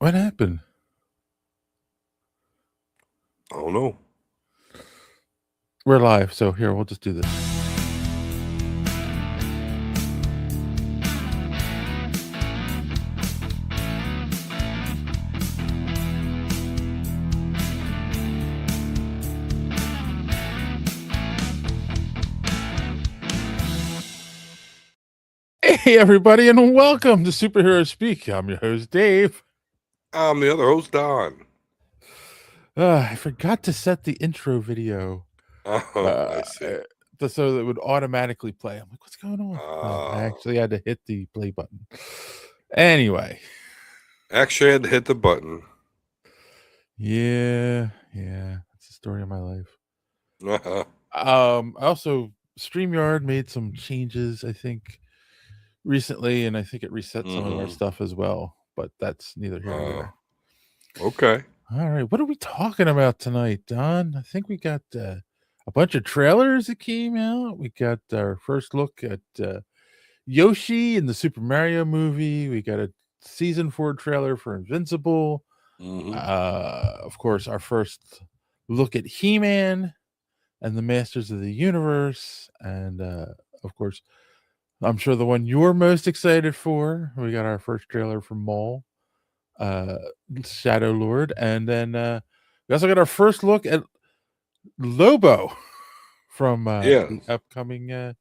What happened? I don't know. We're live, so here, we'll just do this. Hey, everybody, and welcome to Superhero Speak. I'm your host, Dave. I'm the other host, Don. I forgot to set the intro video I see. so that it would automatically play. I'm like, what's going on? I Uh, actually had to hit the play button. Anyway. actually, I had to hit the button. Yeah. That's the story of my life. Also, StreamYard made some changes, I think, recently, and I think it reset some of our stuff as well, but that's neither here nor there. Okay. All right, what are we talking about tonight, Don? I think we got a bunch of trailers that came out. We got our first look at Yoshi in the Super Mario movie. We got a season 4 trailer for Invincible. Of course, our first look at He-Man and the Masters of the Universe, and of course, I'm sure the one you're most excited for. We got our first trailer for Maul, Shadow Lord, and then we also got our first look at Lobo from the upcoming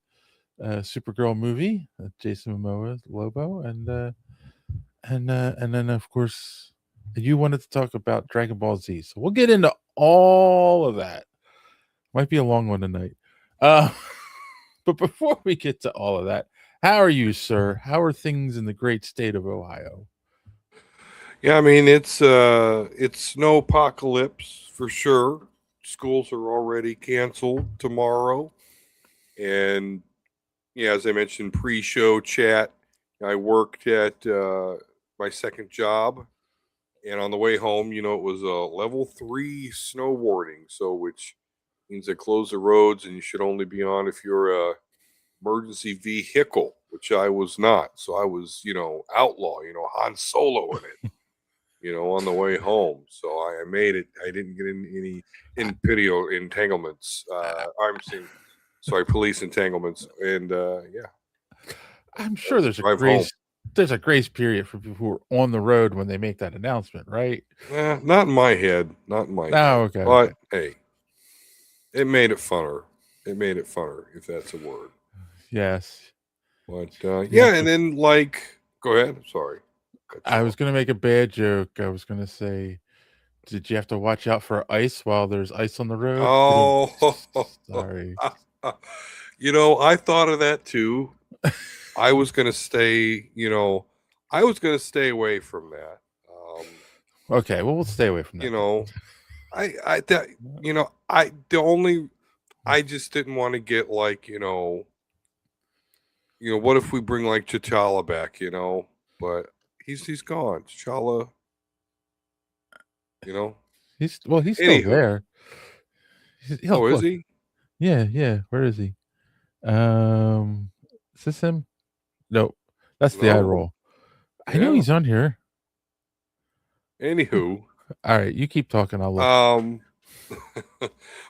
Supergirl movie, Jason Momoa's Lobo, and then of course you wanted to talk about Dragon Ball Z, so we'll get into all of that. Might be a long one tonight. But before we get to all of that, how are you, sir? How are things in the great state of Ohio? Yeah, I mean it's snow apocalypse for sure. Schools are already canceled tomorrow, and yeah, as I mentioned pre-show chat, I worked at my second job, and on the way home, it was a level 3 snow warning, so which means they close the roads and you should only be on if you're a emergency vehicle, which I was not. So I was, outlaw, Han Solo in it, on the way home. So I made it. I didn't get in any video entanglements. Police entanglements, and yeah. I'm sure there's a drive home. grace period for people who are on the road when they make that announcement, right? Not in my head. Not in my head. Oh, okay. But hey, it made it funner. It made it funner, if that's a word. Yes. But yeah, and then go ahead. Sorry. I was going to make a bad joke. I was going to say, did you have to watch out for ice while there's ice on the road? Oh, sorry. I thought of that too. I was going to stay, I was going to stay away from that. Okay, well, we'll stay away from that. I just didn't want to get what if we bring like T'Challa back, but he's gone. T'Challa, he's still there. Is he? Yeah. Where is he? Is this him? No, that's the eye roll. I know he's on here. Anywho, all right, you keep talking. I'll look.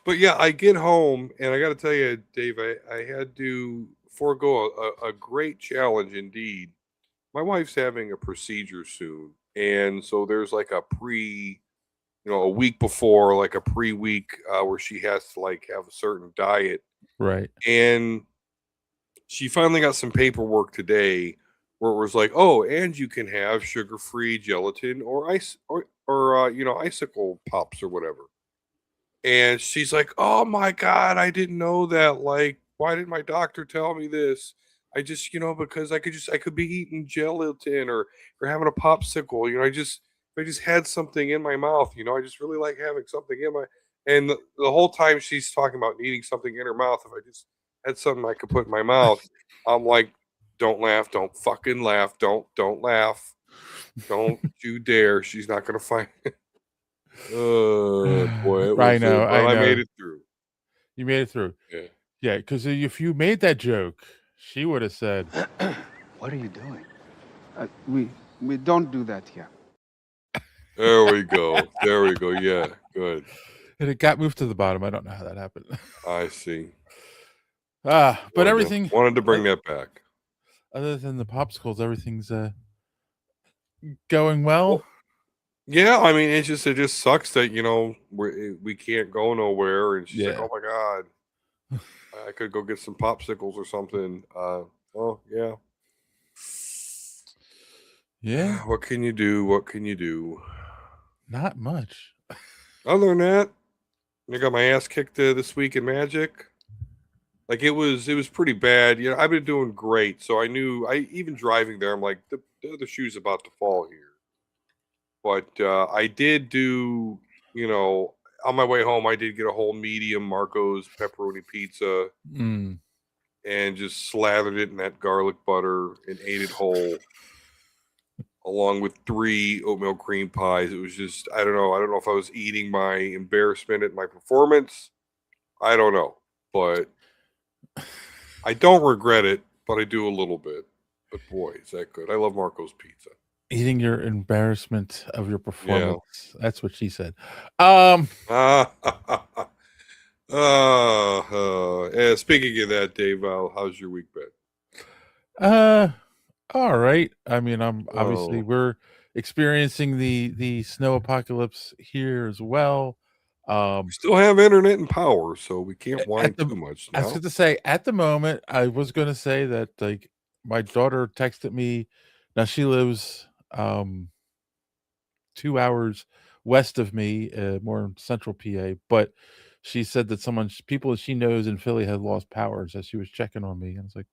But yeah, I get home and I got to tell you, Dave, I had to forego a great challenge indeed. My wife's having a procedure soon, and so there's like a week before, like a pre-week where she has to like have a certain diet, right? And she finally got some paperwork today where it was like, oh, and you can have sugar-free gelatin or ice or icicle pops or whatever. And she's like, oh my God, I didn't know that. Like, why didn't my doctor tell me this? I just, because I could be eating gelatin or having a popsicle. I just had something in my mouth. I just really like having something in my. And the whole time she's talking about needing something in her mouth, if I just had something I could put in my mouth, I'm like, don't laugh, don't fucking laugh, don't laugh, don't you dare. She's not gonna find. Oh boy, I know. I made it through. You made it through. Yeah, because if you made that joke, she would have said, "What are you doing? We don't do that here." There we go. There we go. Yeah, good. And it got moved to the bottom. I don't know how that happened. I see. But everything Wanted to uh, bring that back. other than the popsicles, everything's going well. Well, yeah, I mean, it just sucks that we can't go nowhere, and she's like, Yeah. "Oh my god, I could go get some popsicles or something." Oh yeah. Yeah, What can you do? What can you do? not much. Other than that, I got my ass kicked this week in Magic. Like it was pretty bad. I've been doing great, so I knew. I even driving there, I'm like, the other shoe's about to fall here. But I did do, you know, on my way home, I did get a whole medium Marco's pepperoni pizza Mm. and just slathered it in that garlic butter and ate it whole, along with 3 oatmeal cream pies. It was just, I don't know. I don't know if I was eating my embarrassment at my performance. I don't know. But I don't regret it, but I do a little bit. But boy, is that good. I love Marco's pizza. Eating your embarrassment of your Yeah. performance. That's what she said. Um, Speaking of that, Dave, how's your week been? uh, all right. I mean, I'm obviously Oh, we're experiencing the snow apocalypse here as well. we Um, still have internet and power, so we can't whine at the too much I was now. going to say at the moment, I was going to say that like my daughter texted me. Now she lives 2 hours west of me, more in central PA, but she said that people that she knows in Philly had lost power, so she was checking on me. And I was like,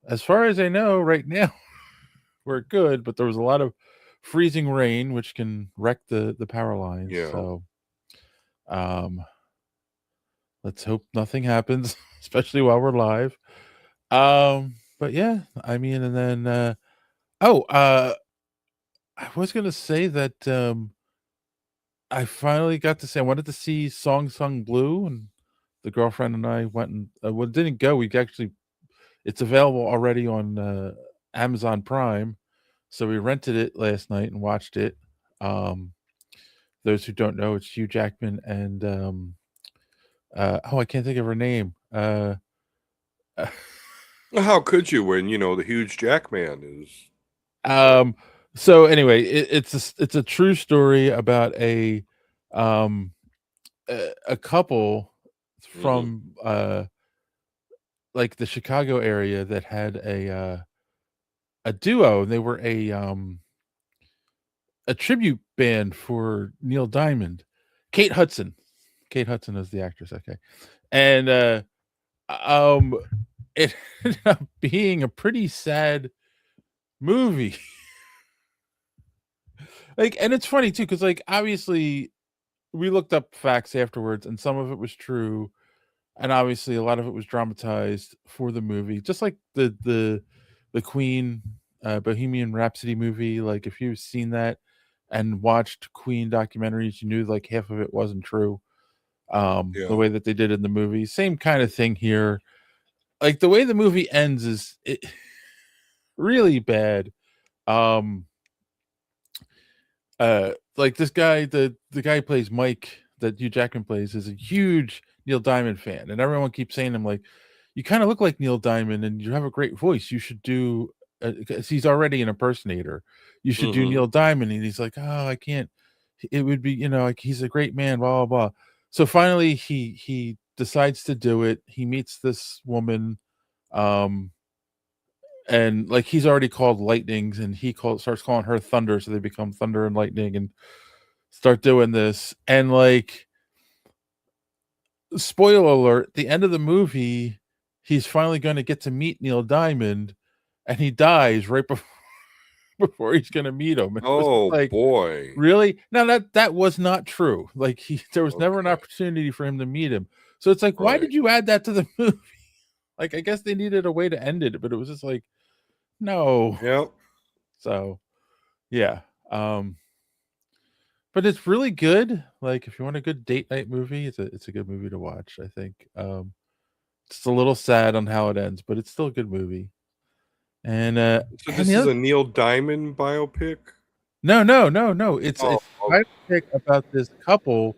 as far as I know, right now we're good, but there was a lot of freezing rain, which can wreck the power lines. Yeah. So um, let's hope nothing happens, especially while we're live. But yeah, I mean, and then oh, I was gonna say that I finally got to say I wanted to see Song Sung Blue, and the girlfriend and I went and well, didn't go. We actually it's available already on Amazon Prime, so we rented it last night and watched it. Um, those who don't know, it's Hugh Jackman and oh, I can't think of her name. Well, how could you when the huge Jackman is? um, so anyway, it's a true story about um a couple Hmm. from like the Chicago area that had a duo, and they were a tribute band for Neil Diamond. Kate Hudson. Kate Hudson is the actress, okay. And um it ended up being a pretty sad movie. Like, and it's funny too, because like obviously we looked up facts afterwards, and some of it was true, and obviously a lot of it was dramatized for the movie, just like the Queen Bohemian Rhapsody movie. Like if you've seen that and watched Queen documentaries, you knew like half of it wasn't true. The Yeah. way that they did in the movie, same kind of thing here. Like the way the movie ends is really bad. Um, like this guy, the guy who plays Mike that Hugh Jackman plays is a huge Neil Diamond fan, and everyone keeps saying to him like, "You kind of look like Neil Diamond, and you have a great voice. You should do." 'Cause he's already an impersonator. You should do Hmm. Neil Diamond, and he's like, "Oh, I can't. It would be, like he's a great man." Blah blah blah. So finally, he decides to do it. He meets this woman, um, and like he's already called lightnings, and starts calling her thunder, so they become thunder and lightning, and start doing this. And like, spoiler alert, the end of the movie, he's finally going to get to meet Neil Diamond, and he dies right before before he's going to meet him. And it was just Oh like, boy. really? Now that was not true. Like there was never an Okay. opportunity for him to meet him. So it's like, why Right. did you add that to the movie? Like I guess they needed a way to end it, but it was just like, no. Yep. So yeah. Um but it's really good. Like if you want a good date night movie, it's a good movie to watch, I think. It's a little sad on how it ends, but it's still a good movie. And So and this the is other a Neil Diamond biopic. No. It's Oh, a biopic about this couple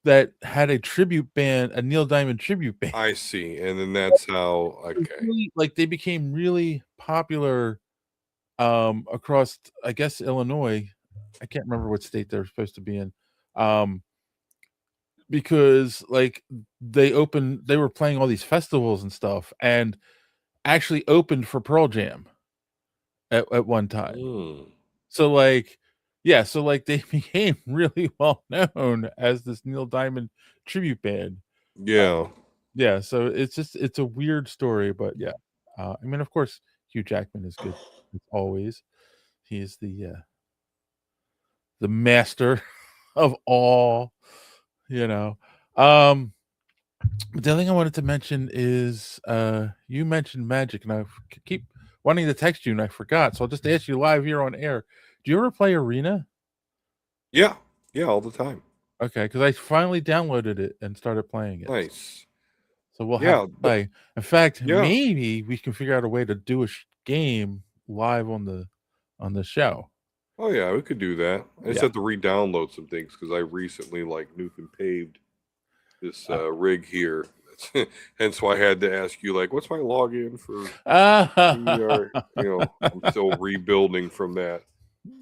that had a tribute band, a Neil Diamond tribute band. I see, and then that's how. Okay. Really, like, they became really popular, across, I guess, Illinois. I can't remember what state they're supposed to be in, um, because, like, they were playing all these festivals and stuff, and actually opened for Pearl Jam at one time. Mm. So, like, yeah, so, like, they became really well known as this Neil Diamond tribute band. Yeah. Yeah, so it's a weird story, but yeah. I mean, of course, Hugh Jackman is good as always. He is the master of all, you know. Um, but the other thing I wanted to mention is, you mentioned Magic, and I keep wanting to text you, and I forgot, so I'll just ask you live here on air. Do you ever play Arena? Yeah. Yeah. All the time. Okay, because I finally downloaded it and started playing it. Nice. So we'll have Yeah. to play. In fact, Yeah. maybe we can figure out a way to do a game live on the show. Oh yeah, we could do that. I just Yeah. have to re-download some things because I recently like nuke and paved this rig here. Hence why I had to ask you, like, what's my login for VR? I'm still rebuilding from that.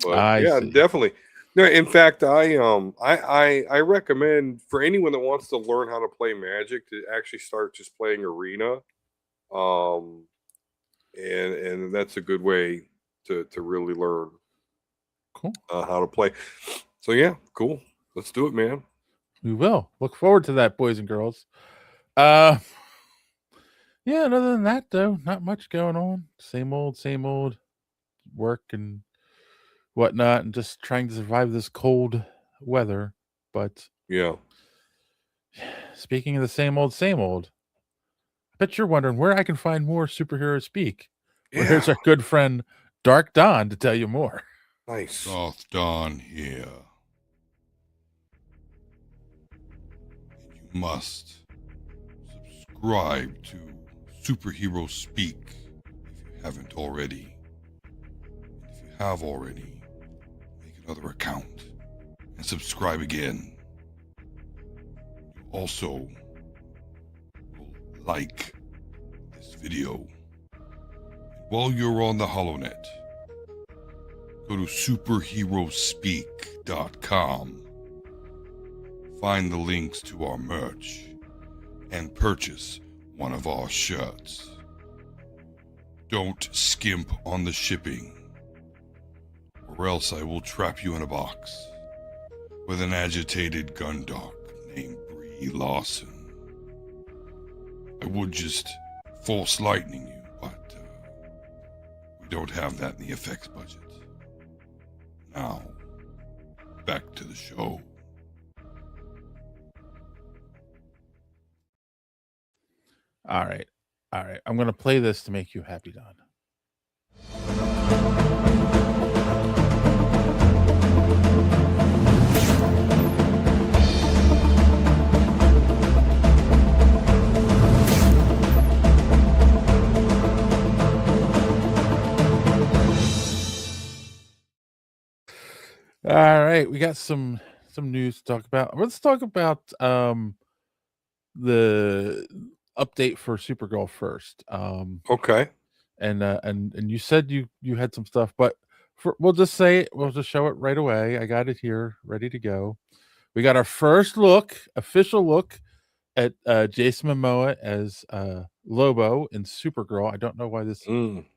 But I yeah, see. definitely. No, in fact, I recommend for anyone that wants to learn how to play Magic to actually start just playing Arena. Um, and that's a good way to really learn Cool. how to play. So yeah, cool. Let's do it, man. We will. Look forward to that, boys and girls. Uh yeah, and other than that though, not much going on. Same old work and whatnot, and just trying to survive this cold weather. But Yeah. speaking of the same old, I bet you're wondering where I can find more superhero speak. Well, Yeah. here's our good friend Dark Dawn to tell you more. Nice. Soft Dawn here. And you must subscribe to Superhero Speak if you haven't already. And if you have already, make another account and subscribe again. You also will like this video. And while you're on the HoloNet, go to superheroespeak.com. Find the links to our merch and purchase one of our shirts. Don't skimp on the shipping, or else I will trap you in a box with an agitated gundog named Brie Lawson. I would just force lightning you, but we don't have that in the effects budget. Now, back to the show. All right. All right. I'm going to play this to make you happy, Don. All right, we got some news to talk about. Let's talk about the update for Supergirl first. Okay. And you said you had some stuff, but we'll just say it, we'll just show it right away. I got it here ready to go. We got our first official look at Jason Momoa as Lobo in Supergirl. I don't know why this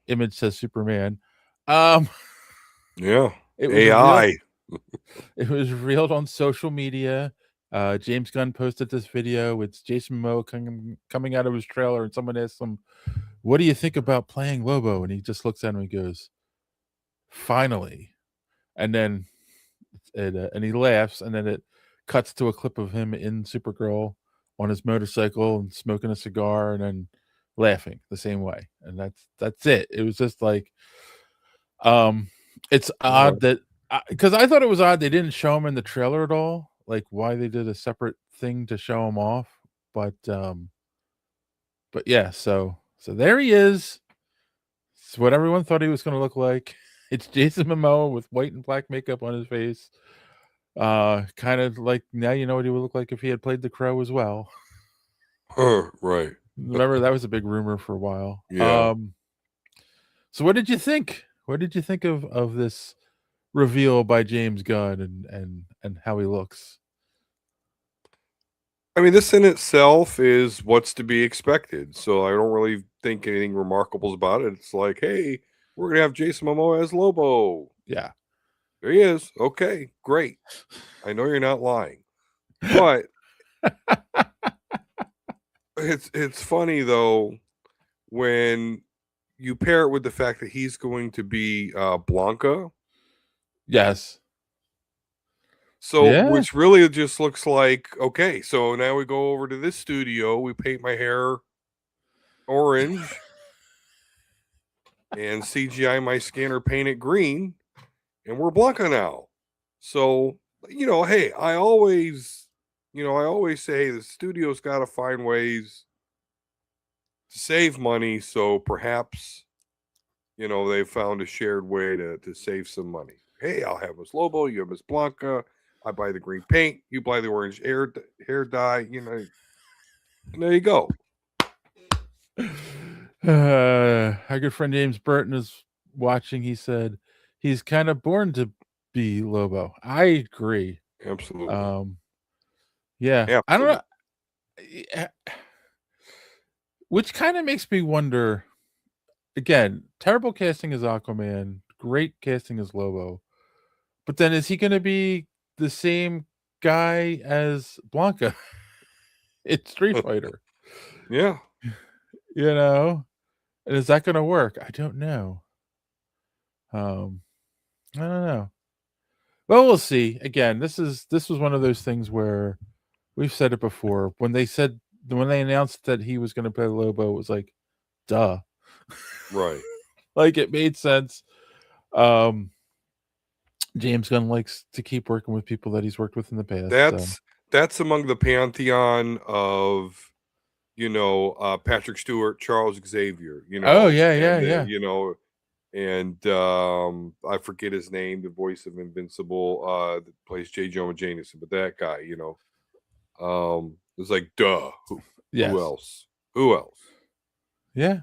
image says Superman. Yeah. It was AI. It was reeled on social media. James Gunn posted this video. It's Jason Momoa coming out of his trailer, and someone asked him, "What do you think about playing Lobo?" And he just looks at him and goes, "Finally!" And then and he laughs, and then it cuts to a clip of him in Supergirl on his motorcycle and smoking a cigar, and then laughing the same way. And that's it. It was just like, it's odd that because I thought it was odd they didn't show him in the trailer at all, like why they did a separate thing to show him off. But yeah, so there he is. It's what everyone thought he was going to look like. It's Jason Momoa with white and black makeup on his face. Kind of like now you know what he would look like if he had played the Crow as well. Right. Remember that was a big rumor for a while. Yeah. So what did you think? What did you think of this reveal by James Gunn and how he looks? I mean, this in itself is what's to be expected. So I don't really think anything remarkable about it. It's like, hey, we're gonna have Jason Momoa as Lobo. Yeah. There he is. Okay, great. I know you're not lying, but it's funny though when you pair it with the fact that he's going to be Blanca. Yes. So, Yeah. which really just looks like, okay, so now we go over to this studio, we paint my hair orange and CGI my skin or paint it green, and we're Blanca now. So, hey, I always say the studio's got to find ways to save money. So perhaps, they found a shared way to save some money. Hey, I'll have Miss Lobo, you have Miss Blanca. I buy the green paint, you buy the orange hair dye. And there you go. Our good friend James Burton is watching. He said he's kind of born to be Lobo. I agree. Absolutely. Yeah. I don't know. Absolutely. Which kind of makes me wonder. Again, terrible casting as Aquaman, great casting as Lobo. But then is he going to be the same guy as Blanca in Street Fighter? Yeah. And is that going to work? I don't know. I don't know. Well, we'll see. Again, this was one of those things where we've said it before. When they announced that he was going to play Lobo, it was like, duh. Right. Like it made sense. James Gunn likes to keep working with people that he's worked with in the past. That's among the pantheon of Patrick Stewart, Charles Xavier. Oh yeah. And I forget his name, the voice of Invincible, that plays J. Jonah Jameson, but that guy, it's like, duh. Yes. Who else? Yeah.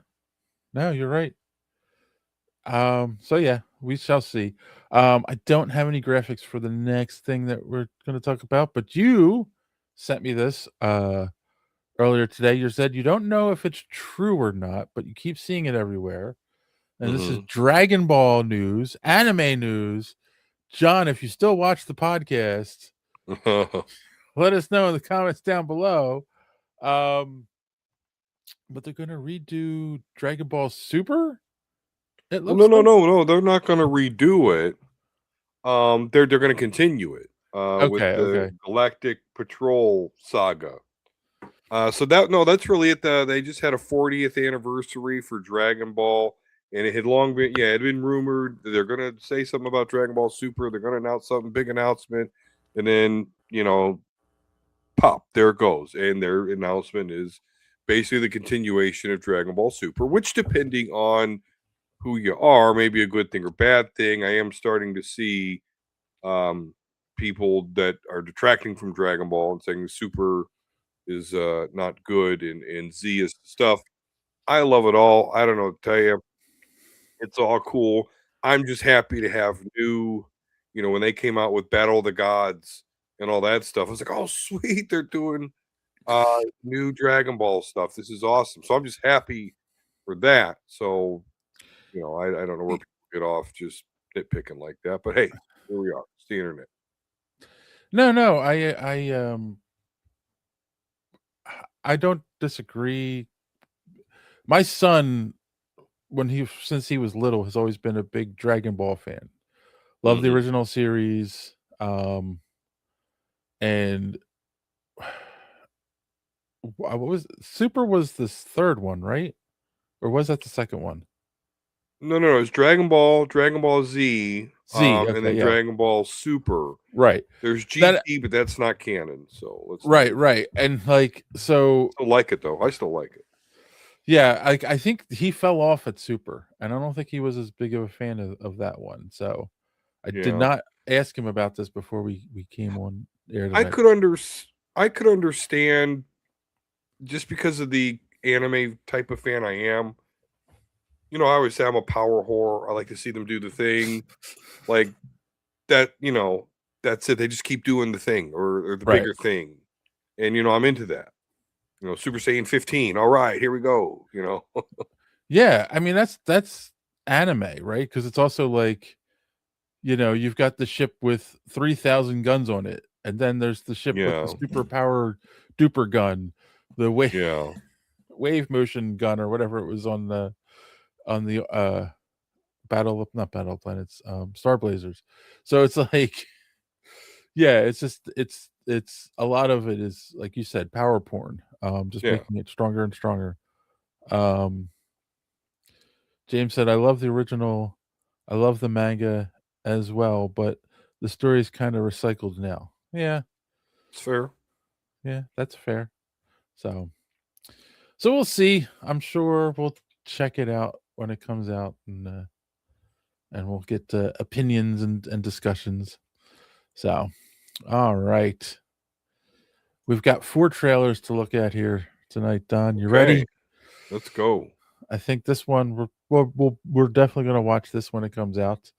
No, you're right. So yeah, we shall see. I don't have any graphics for the next thing that we're going to talk about, but you sent me this earlier today. You said you don't know if it's true or not, but you keep seeing it everywhere. And this is Dragon Ball news, anime news. John, if you still watch the podcast, let us know in the comments down below. But they're going to redo Dragon Ball Super? It looks no. They're not going to redo it. They're going to continue it with the Galactic Patrol saga. So that's really it. They just had a 40th anniversary for Dragon Ball, and it had long been, it had been rumored that they're going to say something about Dragon Ball Super. They're going to announce something, big announcement, and then pop, there it goes. And their announcement is basically the continuation of Dragon Ball Super, which, depending on who you are, may be a good thing or bad thing. I am starting to see people that are detracting from Dragon Ball and saying Super is not good and Z is stuff. I love it all. I don't know what to tell you. It's all cool. I'm just happy to have new, when they came out with Battle of the Gods and all that stuff, I was like, oh, sweet, they're doing new Dragon Ball stuff. This is awesome. So I'm just happy for that. So, I don't know where people get off just nitpicking like that, but hey, here we are. It's the internet. No, I don't disagree. My son, since he was little, has always been a big Dragon Ball fan. Love the original series. And what was Super was this third one, right? Or was that the second one? No. It's Dragon Ball Z, and then Dragon Ball Super. Right. There's GT, but that's not canon. So let's right. And I still like it though. I still like it. Yeah, I think he fell off at Super, and I don't think he was as big of a fan of that one. So I did Yeah. not ask him about this before we came on air I tonight. I could understand just because of the anime type of fan I am. You know, I always say I'm a power whore. I like to see them do the thing. Like that, you know, that's it. They just keep doing the thing or the Right. bigger thing. And you know, I'm into that. You know, Super Saiyan 15. All right, here we go. You know. Yeah, I mean that's anime, right? Because it's also like, you've got the ship with 3,000 guns on it, and then there's the ship with the Yeah. super power duper gun, the Yeah. wave motion gun or whatever it was on the not Battle of Planets, Star Blazers. So it's like, yeah, it's just it's a lot of it is like you said, power porn, just Yeah. making it stronger and stronger. Um, James said, "I love the original. I love the manga as well, but the story is kind of recycled now." Yeah, It's fair. yeah, that's fair. So, so we'll see. I'm sure we'll check it out when it comes out, and we'll get opinions and discussions. So, all right, we've got 4 trailers to look at here tonight. Don, you Okay. ready? Let's go. I think this one we're definitely going to watch this when it comes out.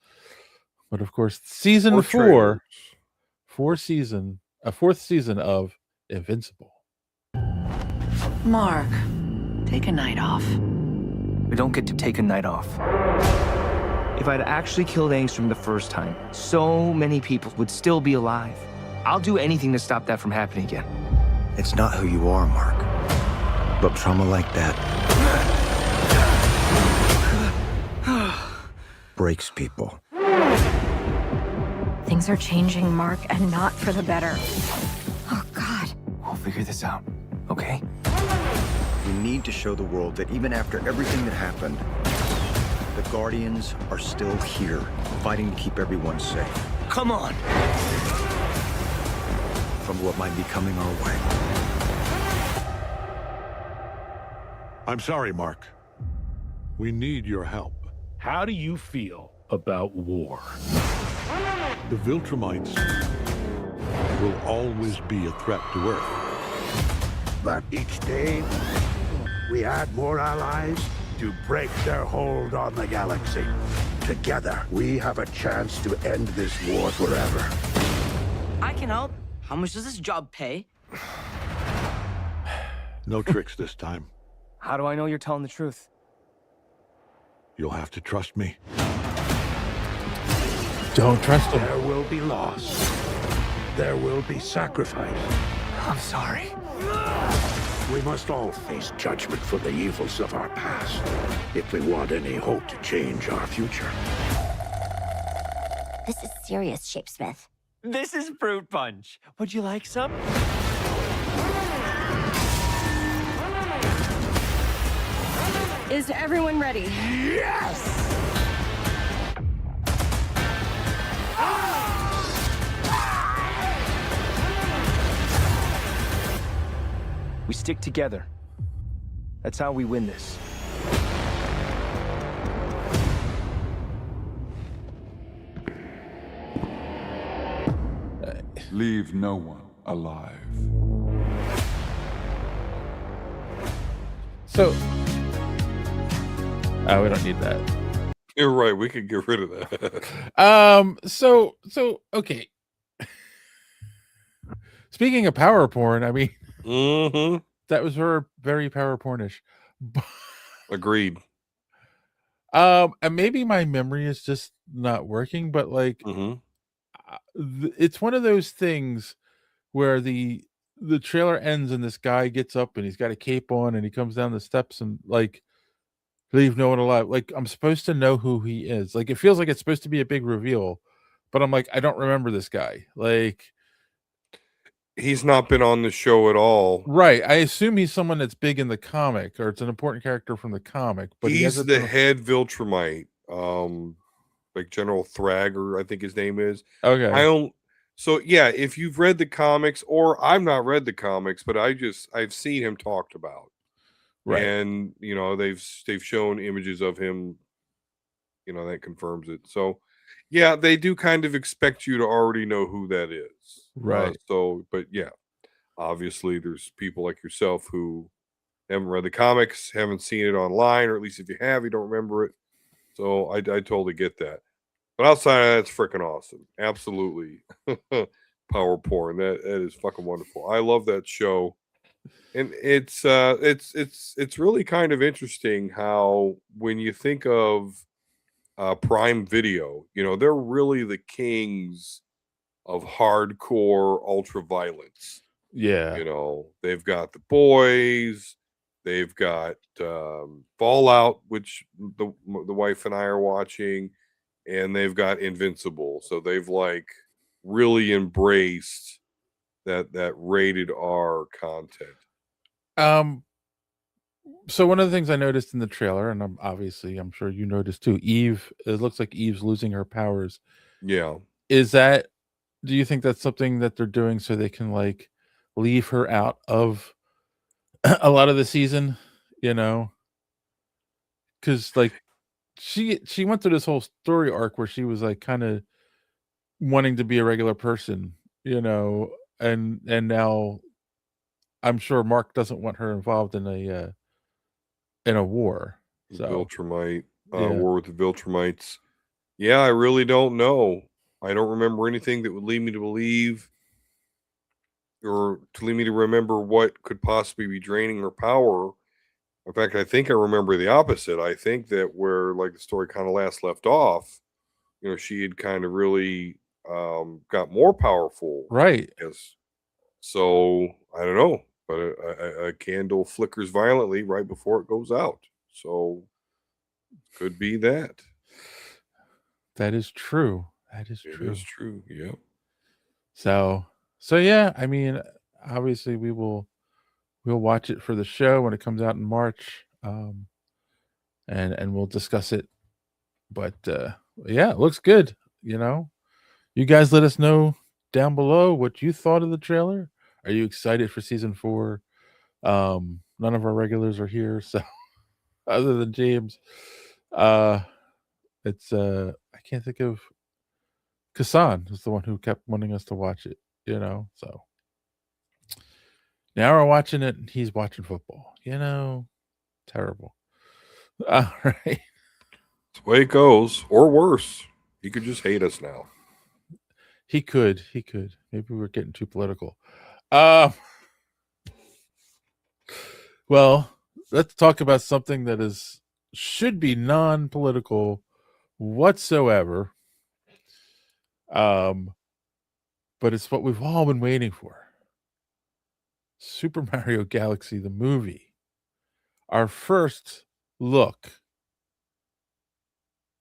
But of course, season More 4, trailers. a 4th season of Invincible. Mark, take a night off. We don't get to take a night off. If I'd actually killed Angstrom the first time, so many people would still be alive. I'll do anything to stop that from happening again. It's not who you are, Mark. But trauma like that breaks people. Things are changing, Mark, and not for the better. Oh, God. We'll figure this out, okay? We need to show the world that even after everything that happened, the Guardians are still here, fighting to keep everyone safe Come on! from what might be coming our way. I'm sorry, Mark. We need your help. How do you feel about war? The Viltrumites will always be a threat to Earth. But each day, we add more allies to break their hold on the galaxy. Together, we have a chance to end this war forever. I can help. How much does this job pay? No tricks this time. How do I know you're telling the truth? You'll have to trust me. Don't trust him. There will be loss. There will be sacrifice. I'm sorry. We must all face judgment for the evils of our past if we want any hope to change our future. This is serious, Shapesmith. This is fruit punch. Would you like some? Is everyone ready? Yes! We stick together. That's how we win this. Leave no one alive. So, oh, we don't need that. You're right. We could get rid of that. So okay. Speaking of power porn, I mean, Mm-hmm. that was very power pornish. Agreed. And maybe my memory is just not working, but like, Mm-hmm. it's one of those things where the trailer ends and this guy gets up and he's got a cape on and he comes down the steps and like leave no one alive. Like I'm supposed to know who he is. Like it feels like it's supposed to be a big reveal, but I'm like, I don't remember this guy. Like, He's not been on the show at all. right. I assume he's someone that's big in the comic or it's an important character from the comic, but he He's hasn't the been- head Viltrumite. Like General Thrager, I think his name is. Okay. I don't. So yeah, if you've read the comics, or I've not read the comics, but I've seen him talked about. Right. And they've shown images of him, that confirms it. So yeah, they do kind of expect you to already know who that is. Right. But yeah, obviously there's people like yourself who haven't read the comics, haven't seen it online, or at least if you have, you don't remember it. So I totally get that. But outside of that, it's freaking awesome. Absolutely. Power porn. That is fucking wonderful. I love that show. And it's really kind of interesting how when you think of Prime Video, they're really the kings of hardcore ultra violence. Yeah. They've got The Boys, they've got Fallout, which the wife and I are watching, and they've got Invincible. So they've like really embraced that rated R content. So one of the things I noticed in the trailer, and I'm sure you noticed too, Eve, it looks like Eve's losing her powers. Yeah. Do you think that's something that they're doing so they can like leave her out of a lot of the season, because like she went through this whole story arc where she was like kind of wanting to be a regular person, and now I'm sure Mark doesn't want her involved in a war. So Viltrumite, yeah. war with the Viltrumites. Yeah, I really don't know. I don't remember anything that would lead me to believe or to lead me to remember what could possibly be draining her power. In fact, I think I remember the opposite. I think that where like the story kind of last left off, she had kind of really got more powerful. Right. Yes. So I don't know, but a candle flickers violently right before it goes out. So could be that. That is true. That is It true. is true. Yep. So yeah, I mean, obviously we'll watch it for the show when it comes out in March. And we'll discuss it. But yeah, it looks good, You guys let us know down below what you thought of the trailer. Are you excited for season 4? None of our regulars are here, so other than James. It's I can't think of Kassan is the one who kept wanting us to watch it, so now we're watching it and he's watching football, terrible. All right. That's the way it goes, or worse. He could just hate us now. He could. Maybe we're getting too political. Well, let's talk about something that should be non-political whatsoever. But it's what we've all been waiting for. Super Mario Galaxy, the movie. Our first look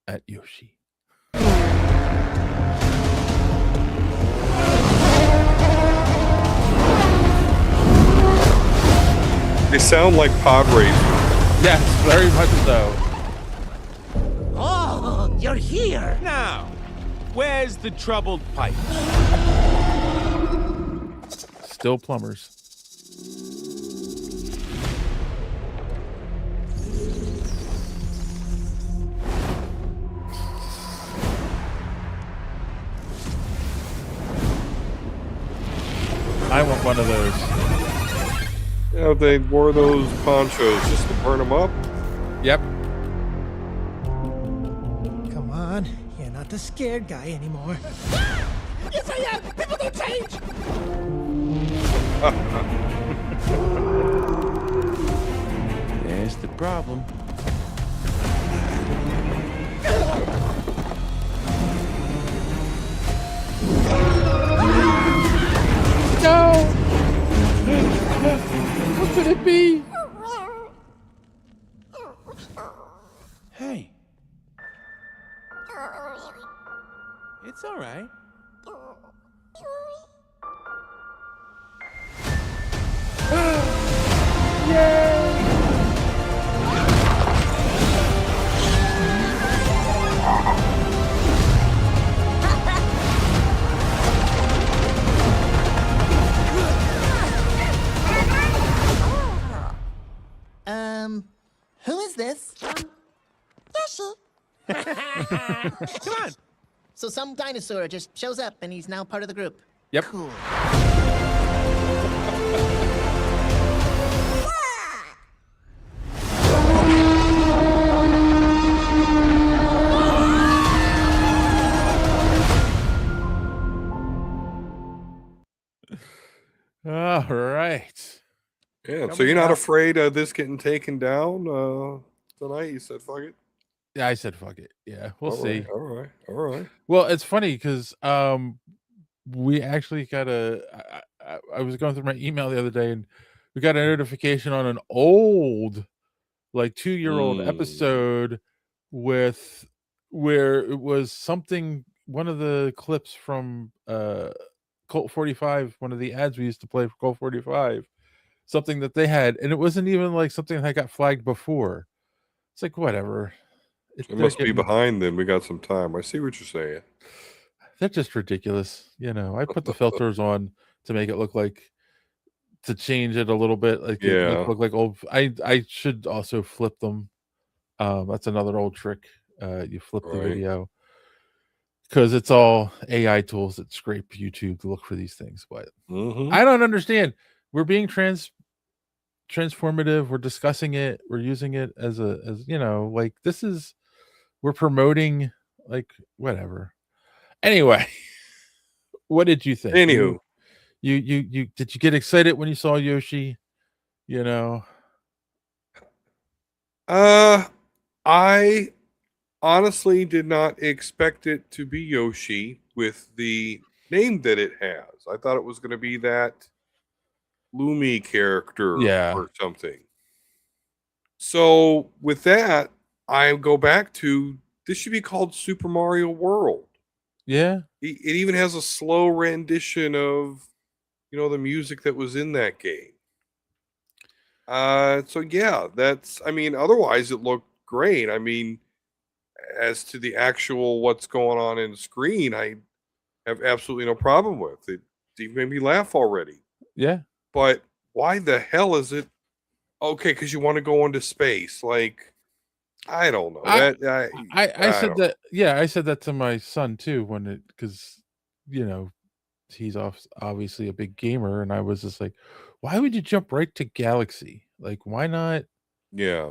at Yoshi. They sound like pod racers. Yes, very much so. Oh, you're here. Now, where's the troubled pipe? Still plumbers. I want one of those. They wore those ponchos just to burn them up. Yep. Come on, you're not the scared guy anymore. Yes, I am. People don't change. There's the problem. No! What could it be? Hey. It's all right. Come on. So some dinosaur just shows up and he's now part of the group. Yep. Cool. All right. Yeah, so Coming you're not out- afraid of this getting taken down tonight? You said fuck it. Yeah, I said fuck it. Yeah, we'll see. All right. Well, it's funny because we actually got I was going through my email the other day and we got a notification on an old, like 2-year-old episode with where it was something, one of the clips from Colt 45, one of the ads we used to play for Colt 45, something that they had, and it wasn't even like something that got flagged before. It's like whatever. It must be behind then. We got some time. I see what you're saying. They're just ridiculous. I put the filters on to make it look like, to change it a little bit, like it Yeah. look like old. I should also flip them. That's another old trick. You flip the Right. video because it's all AI tools that scrape YouTube to look for these things. But I don't understand. We're being transformative. We're discussing it. We're using it as like this is, we're promoting, like, whatever. Anyway, what did you think? Anywho. You did you get excited when you saw Yoshi? I honestly did not expect it to be Yoshi with the name that it has. I thought it was going to be that Lumi character or something. So with that, I go back to, this should be called Super Mario World. Yeah. It even has a slow rendition of, the music that was in that game. So yeah, otherwise it looked great. As to the actual what's going on in the screen, I have absolutely no problem with it. It made me laugh already. Yeah. But why the hell is it? Okay, because you want to go into space. Like, I don't know. I said don't that. Yeah, I said that to my son too because he's obviously a big gamer, and I was just like, why would you jump right to Galaxy? Like, why not? Yeah.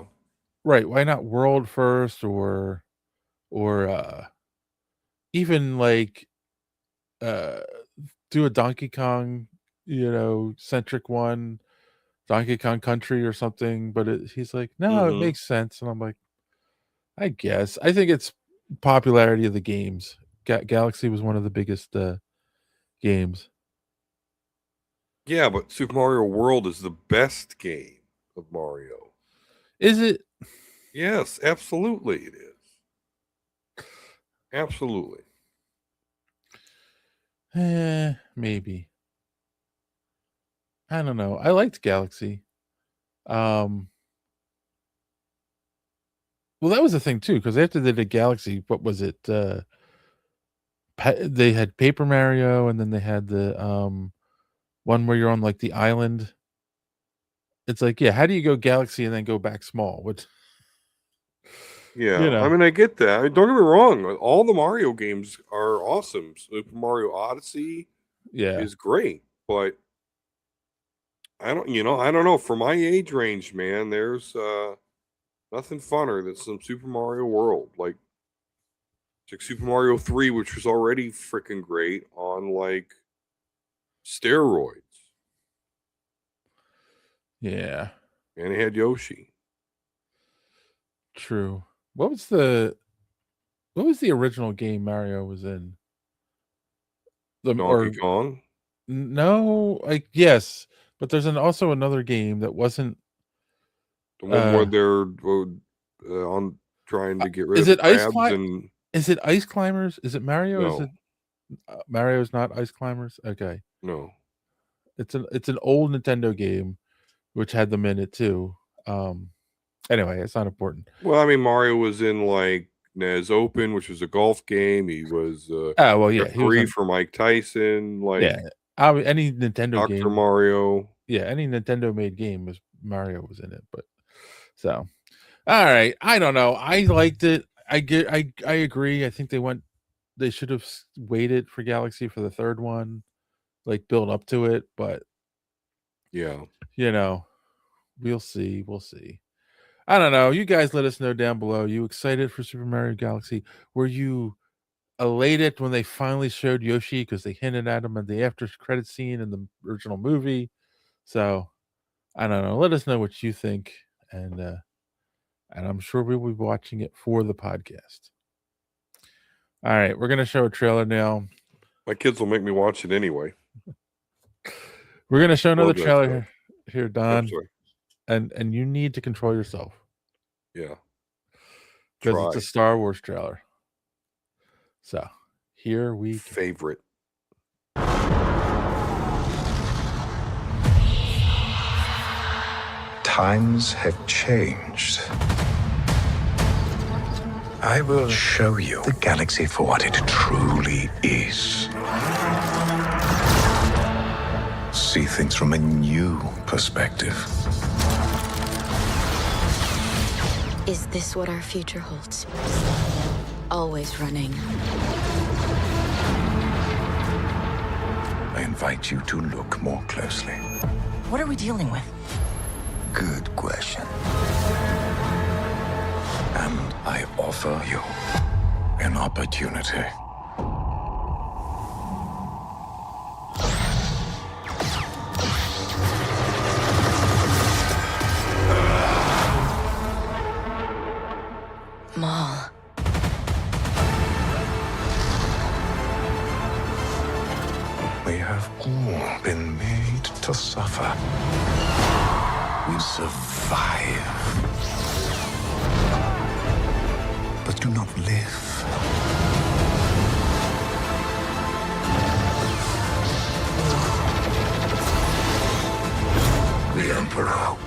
Right. Why not World first, or even like do a Donkey Kong, centric one, Donkey Kong Country or something. But he's like, no, it makes sense, and I'm like, I guess. I think it's popularity of the games. Galaxy was one of the biggest games. Yeah, but Super Mario World is the best game of Mario. Is it? Yes, absolutely it is. Absolutely. Maybe. I don't know. I liked Galaxy. Well, that was the thing too, because after they did Galaxy, what was it? They had Paper Mario, and then they had the one where you're on like the island. It's like, yeah, how do you go Galaxy and then go back small? Yeah, I get that. Don't get me wrong. All the Mario games are awesome. Super Mario Odyssey is great, but I don't know. For my age range, man, there's nothing funner than some Super Mario World. Like Super Mario 3, which was already freaking great on like steroids. Yeah. And it had Yoshi. True. What was the original game Mario was in? Donkey Kong? No, yes, but there's also another game that wasn't the one where they're on trying to get rid is of it Ice crabs Is it Ice Climbers? Is it Mario? No. Is it Mario's not Ice Climbers? Okay. No. It's an old Nintendo game which had them in it too. Anyway, it's not important. Well, Mario was in like NES Open, which was a golf game. He was referee for Mike Tyson. Like, any Nintendo game. Dr. Mario. Yeah, any Nintendo made game Mario was in it. But so, all right, I don't know. I liked it. I agree. I think they should have waited for Galaxy for the third one, like build up to it. But Yeah. We'll see. We'll see. I don't know. You guys let us know down below. You excited for Super Mario Galaxy? Were you elated when they finally showed Yoshi because they hinted at him in the after credit scene in the original movie? So I don't know. Let us know what you think, and I'm sure we will be watching it for the podcast. All right, we're gonna show a trailer now. My kids will make me watch it anyway. We're gonna show another Love that trailer stuff. here, I'm Don, sorry. and you need to control yourself Yeah. because it's Try. a Star Wars trailer. So here we go. Favorite. Times have changed. I will show you the galaxy for what it truly is. See things from a new perspective. Is this what our future holds? Always running. I invite you to look more closely. What are we dealing with? Good question. And I offer you an opportunity. Maul. We have all been made to suffer. We survive, but do not live. The Emperor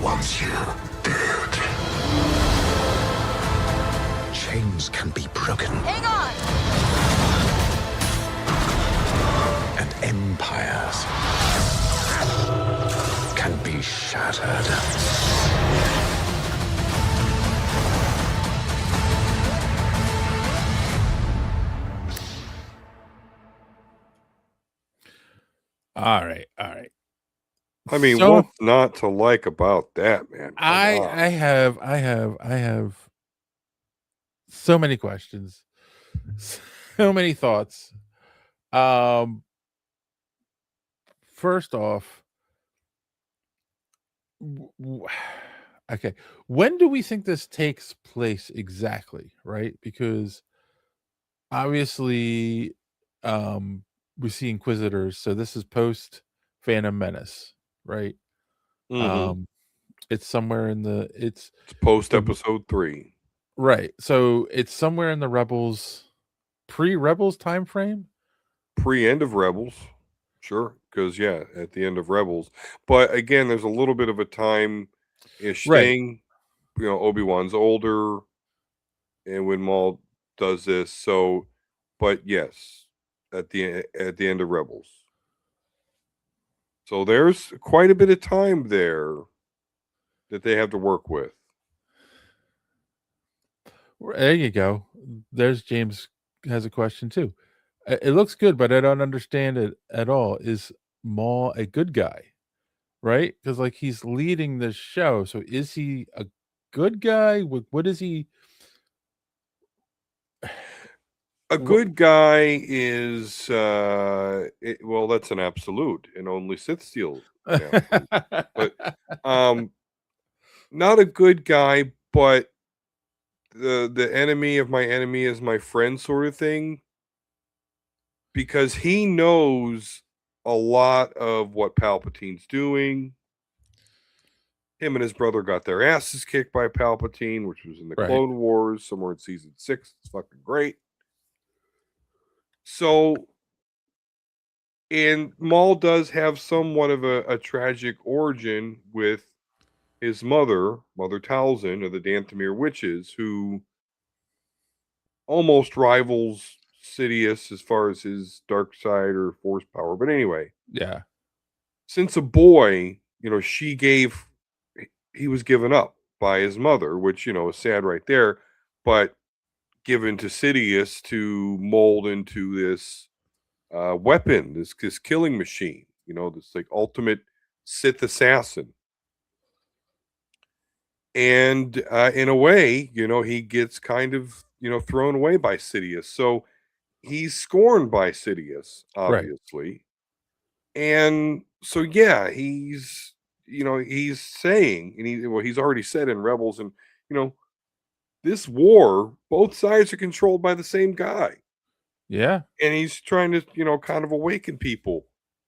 wants you dead. Chains can be broken. Hang on! And empires can be shattered. All right, all right. I mean, So- what's not to like about that, man? Come I on. have so many questions, so many thoughts. First off, okay, when do we think this takes place exactly? Right, because obviously, we see Inquisitors, so this is post Phantom Menace, right? Mhm. It's somewhere in the It's post the- episode 3. right. So it's somewhere in the Rebels, pre-Rebels time frame. Pre-end of Rebels. Sure, because yeah, at the end of Rebels. But again, there's a little bit of a time-ish Right. thing. Obi-Wan's older, and when Maul does this, so but yes, at the end of Rebels. So there's quite a bit of time there that they have to work with. There you go. There's James has a question too. It looks good, but I don't understand it at all. Is Maul a good guy? Right? Because like he's leading this show. So is he a good guy? What is he? A good guy is well, that's an absolute, and only Sith steal an absolute. But not a good guy, but the enemy of my enemy is my friend sort of thing, because he knows a lot of what Palpatine's doing. Him and his brother got their asses kicked by Palpatine, which was in the Right. Clone Wars, somewhere in season 6. It's fucking great. So, and Maul does have somewhat of a tragic origin with his mother, Mother Talzin of the Dathomir Witches, who almost rivals Sidious as far as his dark side or force power. But anyway, Yeah. since a boy, he was given up. by his mother, which, is sad right there, but given to Sidious to mold into this weapon, this killing machine, this like ultimate Sith assassin. And in a way, he gets kind of, thrown away by Sidious. So he's scorned by Sidious, Right. obviously. And so, yeah, he's saying, and he's already said in Rebels, and, this war, both sides are controlled by the same guy. Yeah. And he's trying to, kind of awaken people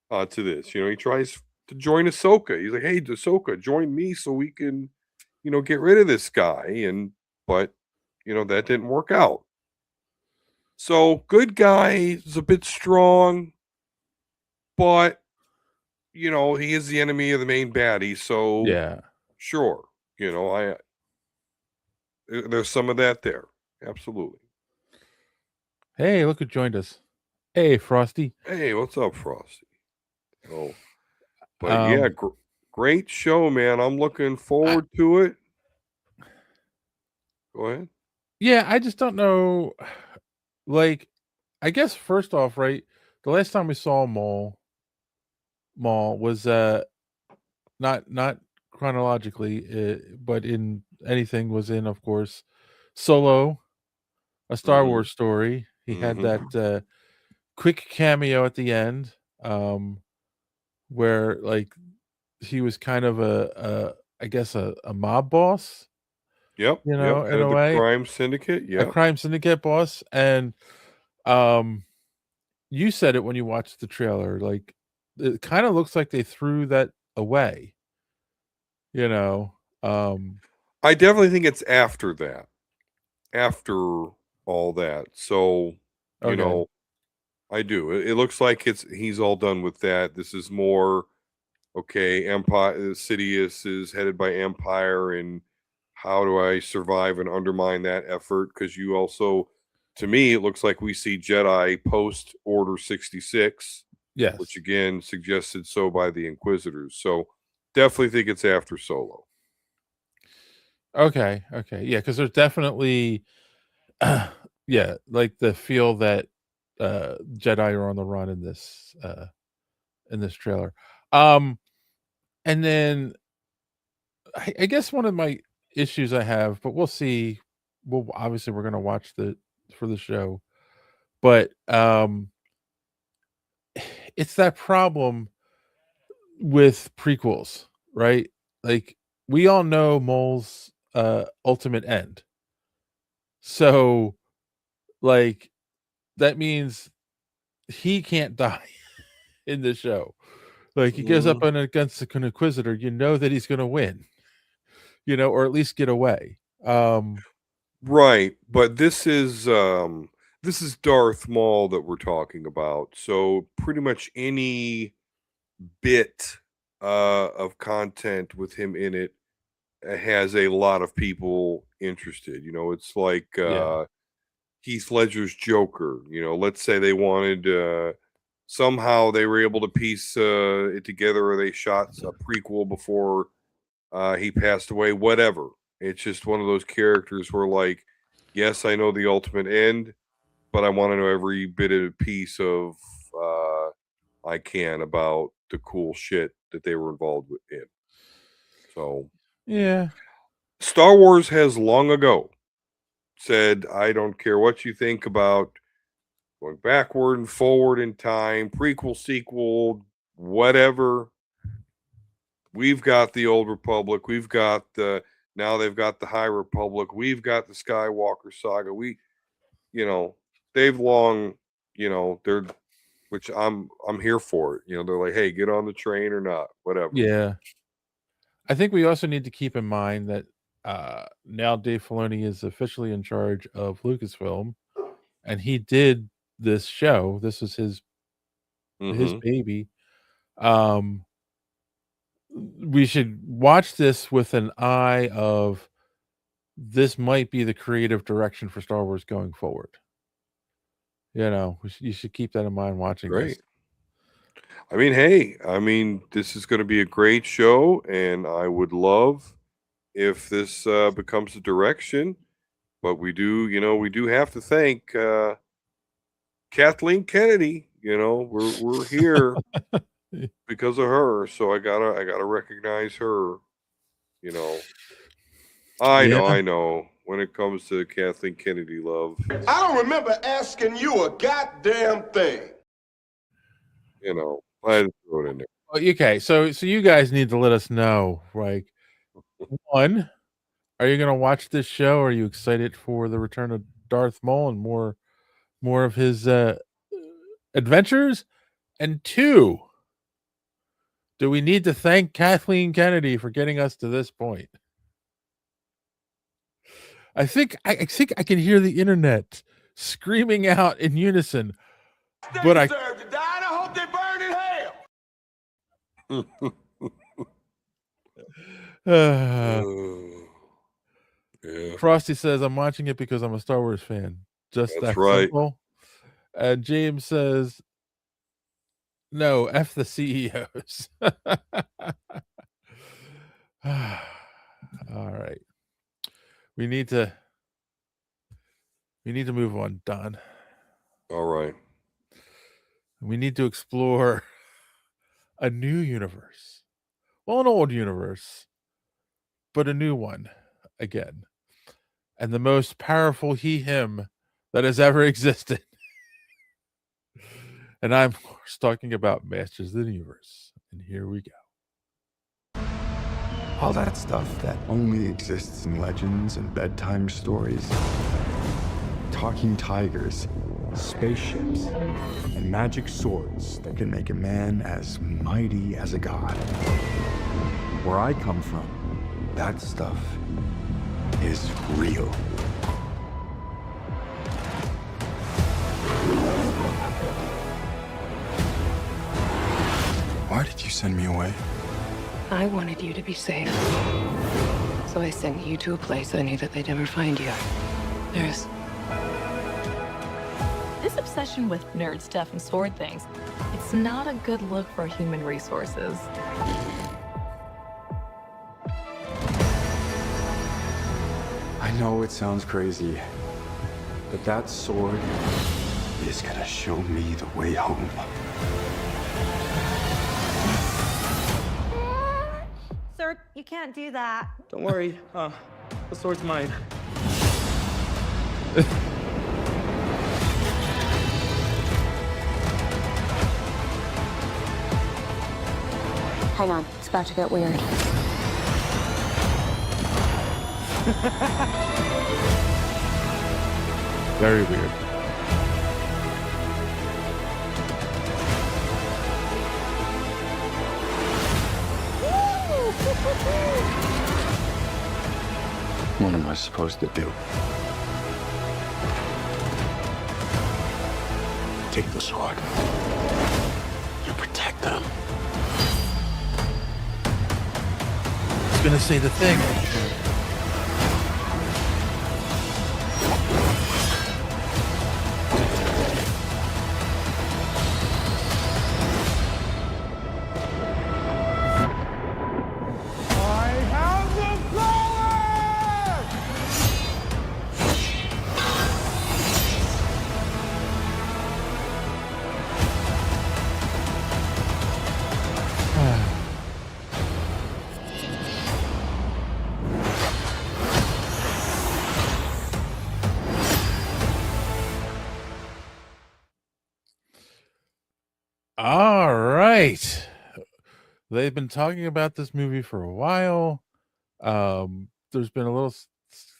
to this. He tries to join Ahsoka. He's like, hey, Ahsoka, join me so we can, get rid of this guy. But, that didn't work out. So good guy is a bit strong, but, he is the enemy of the main baddie. So Yeah. sure, there's some of that there. Absolutely. Hey, look who joined us. Hey, Frosty. Hey, what's up, Frosty? Oh, but yeah, Um, great show, man. I'm looking forward to it. Go ahead. yeah, I just don't know. Like, I guess first off, right? The last time we saw Maul was not chronologically, but in anything was in, of course, Solo, a Star Mhm. Wars story. He had Mhm. that quick cameo at the end, where like he was kind of I guess a mob boss, Yep, yep. in Head a of the way, crime syndicate. a Yep. crime syndicate boss. And um, you said it when you watched the trailer, like it kind of looks like they threw that away, you know. Um, I definitely think it's after that. After all that. So, you okay, know, I do. It looks like he's all done with that. This is more okay, Empire Sidious is headed by Empire, and how do I survive and undermine that effort? Because you also, to me, it looks like we see Jedi post Order 66, which yes, again suggested so by the Inquisitors. So definitely think it's after Solo. okay, yeah, because there's definitely, yeah, like the feel that Jedi are on the run in this trailer. Um, and then I guess one of my issues I have, but we'll see. Well, obviously we're gonna watch the for the show, but it's that problem with prequels, right? Like we all know Mole's ultimate end. So like that means he can't die in the show. Like he goes up Mhm. and against the Inquisitor, you know that he's gonna win, or at least get away. Right, but this is Darth Maul that we're talking about. So pretty much any bit of content with him in it has a lot of people interested. It's like Yeah. Heath Ledger's Joker. Let's say they wanted somehow they were able to piece it together, or they shot a prequel before he passed away. Whatever. It's just one of those characters where, like, yes, I know the ultimate end, but I want to know every bit of piece of I can about the cool shit that they were involved with in. So Yeah. Star Wars has long ago said, I don't care what you think about going backward and forward in time, prequel, sequel, whatever. We've got the Old Republic. We've got now they've got the High Republic. We've got the Skywalker saga. You know, they've long, they're which I'm here for it. They're like, hey, get on the train or not, whatever. Yeah. I think we also need to keep in mind that now Dave Filoni is officially in charge of Lucasfilm, and he did this show. This was his Mm-hmm. baby. Um, we should watch this with an eye of this might be the creative direction for Star Wars going forward. You should keep that in mind watching this. Great. Hey, this is going to be a great show, and I would love if this becomes a direction. But we do have to thank Kathleen Kennedy. We're here because of her, so I gotta recognize her. I know. When it comes to Kathleen Kennedy love, I don't remember asking you a goddamn thing. I had to throw it in there. Okay, so you guys need to let us know. Like, one, are you going to watch this show? Are you excited for the return of Darth Maul and more of his adventures? And two, do we need to thank Kathleen Kennedy for getting us to this point? I think I can hear the internet screaming out in unison. But I deserve to die, and I hope they burn in hell. Yeah. Frosty says, I'm watching it because I'm a Star Wars fan. Just That's that right. simple. And James says, no, F the CEOs. All right. We need to move on, Don. All right. We need to explore a new universe. Well, an old universe, but a new one again. And the most powerful him that has ever existed. And I'm, of course, talking about Masters of the Universe. And here we go. All that stuff that only exists in legends and bedtime stories. Talking tigers, spaceships, and magic swords that can make a man as mighty as a god. Where I come from, that stuff is real. Why did you send me away? I wanted you to be safe. So I sent you to a place I knew that they'd never find you. There's... This obsession with nerd stuff and sword things, it's not a good look for human resources. I know it sounds crazy, but that sword is gonna show me the way home. Sir, you can't do that. Don't worry, the sword's mine. Hang on, it's about to get weird. Very weird. What am I supposed to do? Take the sword. You protect them. I was going to say the thing. All right. They've been talking about this movie for a while. There's been a little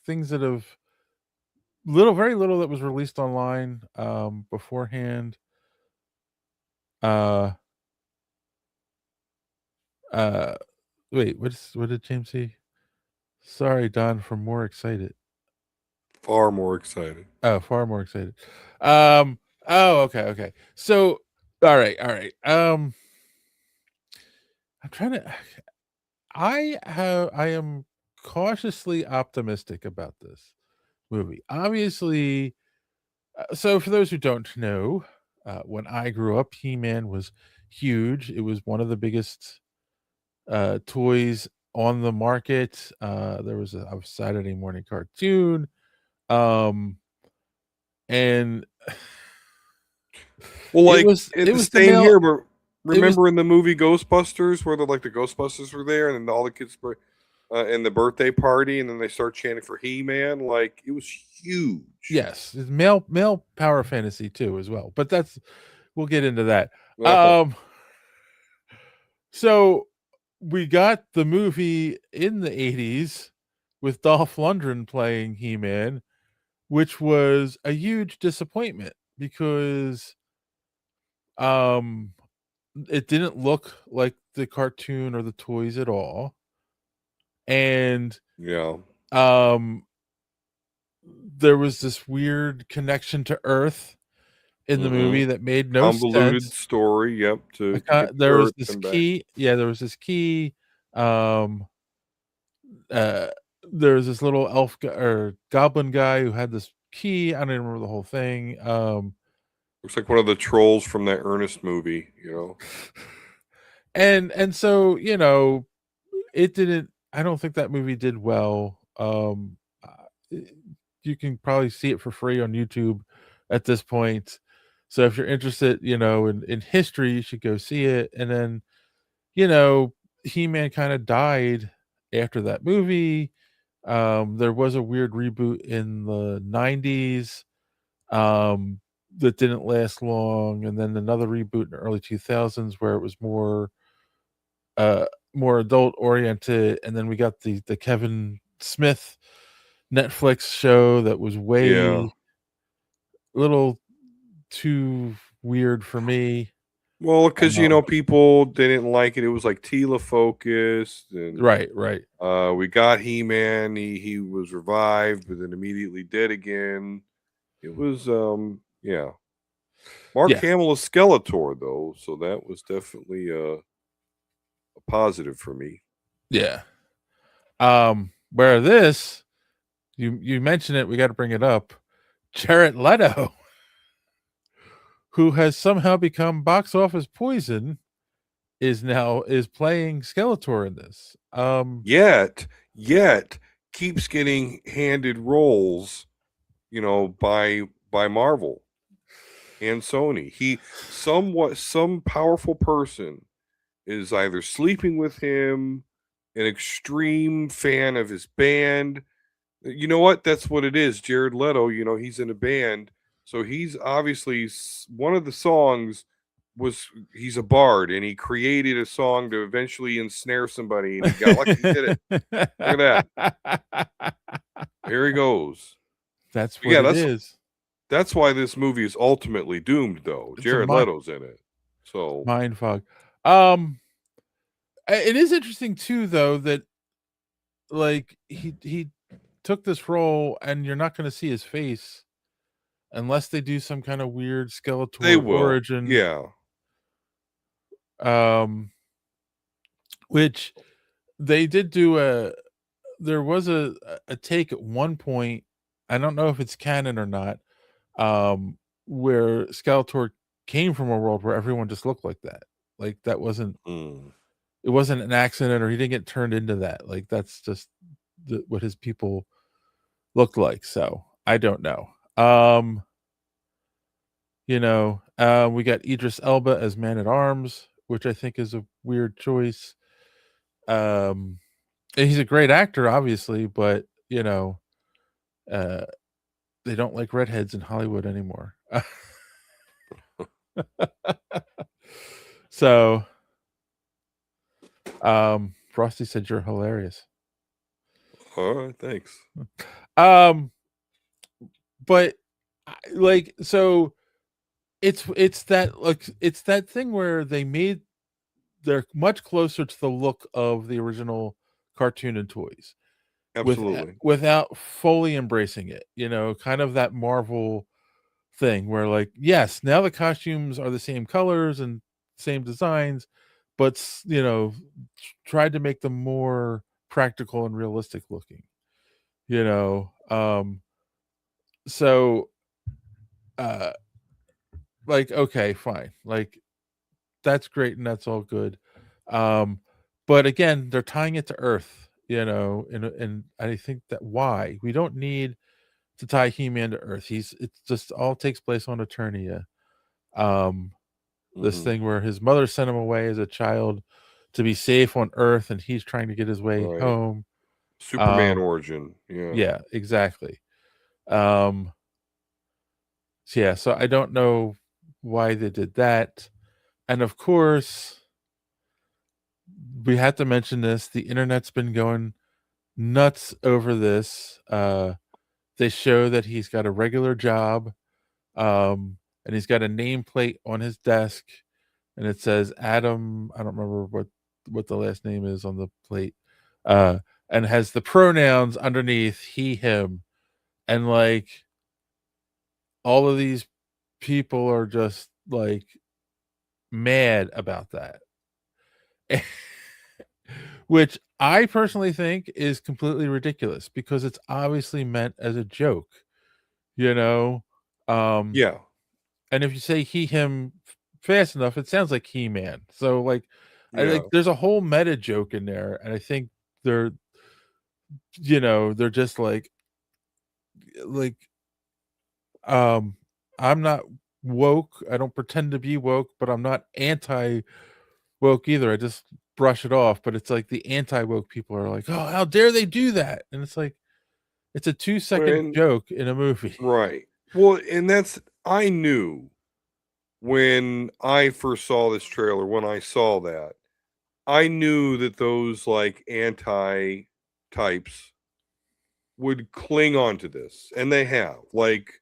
things that have very little that was released online beforehand. Wait, what did James say? Sorry, Don, for more excited. Far more excited. Oh, far more excited. Okay. So, all right. I'm trying to. I am cautiously optimistic about this movie. Obviously, so for those who don't know, when I grew up, He-Man was huge. It was one of the biggest toys on the market. There was a Saturday morning cartoon, and Well, it like was it's it the was the same male. here, but It was remember in the movie Ghostbusters where the Ghostbusters were there, and then all the kids were in the birthday party, and then they start chanting for He-Man. Like it was huge. Yes, it's male power fantasy too as well. But that's we'll get into that. Uh-huh. So we got the movie in the 80s with Dolph Lundgren playing He-Man, which was a huge disappointment because um it didn't look like the cartoon or the toys at all. And Yeah. there was this weird connection to Earth in the movie that made no Convoluted sense. story. Yep. To get to There was Earth this and back. key. Yeah, there was this key. Um, uh, there was this little or goblin guy who had this key. I don't even remember the whole thing. Looks like one of the trolls from that Ernest movie. And so it didn't. I don't think that movie did well. You can probably see it for free on YouTube at this point. So if you're interested, in history, you should go see it. And then, He-Man kind of died after that movie. There was a weird reboot in the 90s that didn't last long, and then another reboot in the early 2000s where it was more adult oriented, and then we got the Kevin Smith Netflix show that was Yeah. way a little too weird for me. Well, because people didn't like it. It was like Tila focused, and Right. we got He-Man. He was revived, but then immediately dead again. It was yeah. Mark Yeah. Hamill is Skeletor though, so that was definitely a positive for me. Yeah. Where this, you mentioned it, we got to bring it up. Jared Leto, who has somehow become box office poison, is playing Skeletor in this. Yet keeps getting handed roles, by Marvel and Sony. Some powerful person is either sleeping with him, an extreme fan of his band. You know what? That's what it is. Jared Leto, he's in a band. So he's obviously one of the songs he's a bard, and he created a song to eventually ensnare somebody, and he got lucky. He did it. Look at that. Here he goes. That's what it is. That's why this movie is ultimately doomed, though. Jared Leto's in it. So mind fog. It is interesting too, though, that like he took this role, and you're not going to see his face unless they do some kind of weird Skeletor they will. origin. Yeah. Which they did do there was a take at one point, I don't know if it's canon or not, where Skeletor came from a world where everyone just looked like that. Like that wasn't it wasn't an accident, or he didn't get turned into that. Like that's just what his people looked like. So I don't know. We got Idris Elba as Man at Arms, which I think is a weird choice. And he's a great actor, obviously, but they don't like redheads in Hollywood anymore. So, Frosty said you're hilarious. All right, thanks. But so it's that thing where they're much closer to the look of the original cartoon and toys. Absolutely. Without fully embracing it, kind of that Marvel thing where yes, now the costumes are the same colors and same designs, but tried to make them more practical and realistic looking. So okay, fine, that's great and that's all good, But again, they're tying it to Earth, and I think that why we don't need to tie He-Man to Earth. It's just all takes place on Eternia. This thing where his mother sent him away as a child to be safe on Earth, and he's trying to get his way Right. home. Superman origin. Yeah. Yeah, exactly. So I don't know why they did that. And of course, we had to mention this. The internet's been going nuts over this. They show that he's got a regular job, and he's got a nameplate on his desk, and it says Adam. I don't remember what the last name is on the plate, and has the pronouns underneath he, him, and like all of these people are just like mad about that. Which I personally think is completely ridiculous because it's obviously meant as a joke, you know? Yeah. And if you say he, him fast enough, it sounds like He-Man. So like I Yeah. think there's a whole meta joke in there, and I think they're they're just like I'm not woke. I don't pretend to be woke, but I'm not anti woke either. I just brush it off. But it's like the anti woke people are like, oh, how dare they do that? And it's like it's a 2-second When- joke in a movie. Right. Well, and I knew when I first saw this trailer, when I saw that, I knew that those like anti types would cling on to this, and they have. Like,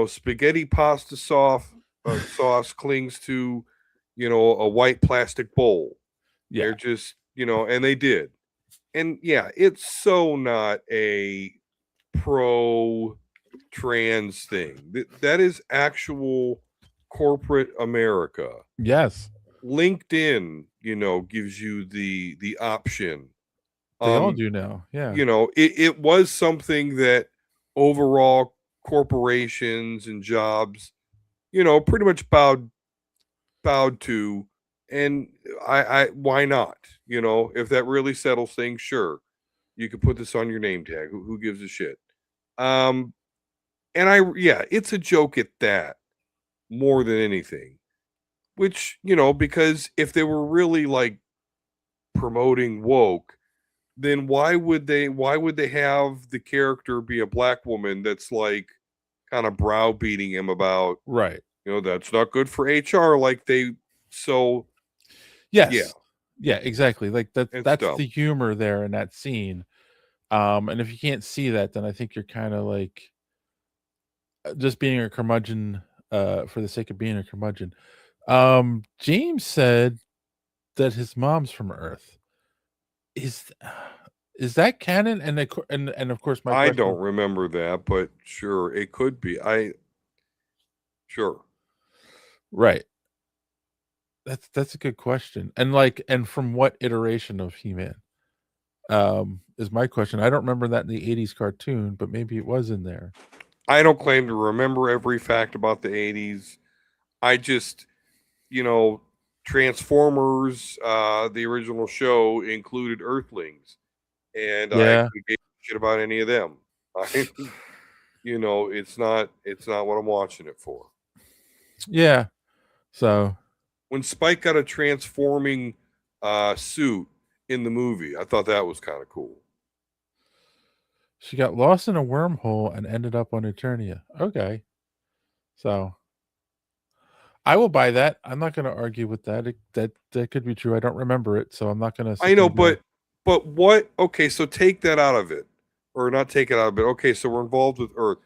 spaghetti pasta sauce clings to, a white plastic bowl. Yeah. They're just, and they did. And yeah, it's so not a pro trans thing. That is actual corporate America. Yes. LinkedIn, gives you the option. They all do now. Yeah. It was something that overall corporations and jobs, pretty much bowed to. And I why not? If that really settles things, sure, you could put this on your name tag. Who gives a shit? And it's a joke at that more than anything. Which, because if they were really like promoting woke, then why would they have the character be a black woman that's like kind of browbeating him about, right, that's not good for HR, like they so yes. Yeah, exactly. Like that's dumb. the humor there in that scene. And if you can't see that, then I think you're kind of like just being a curmudgeon for the sake of being a curmudgeon. James said that his mom's from Earth. Is that canon? And of course, my I question, don't remember that, but sure, it could be. Sure, right. That's a good question. And from what iteration of He-Man? Is my question. I don't remember that in the 80s cartoon, but maybe it was in there. I don't claim to remember every fact about the 80s. I just, Transformers, the original show included Earthlings, and I could give a shit about any of them. It's not what I'm watching it for. Yeah. So when Spike got a transforming suit in the movie, I thought that was kind of cool. She got lost in a wormhole and ended up on Eternia. Okay. So I will buy that. I'm not going to argue with that. That could be true. I don't remember it, so I'm not going to. I know, but what? Okay, so take that out of it, or not take it out of it. Okay, so we're involved with Earth.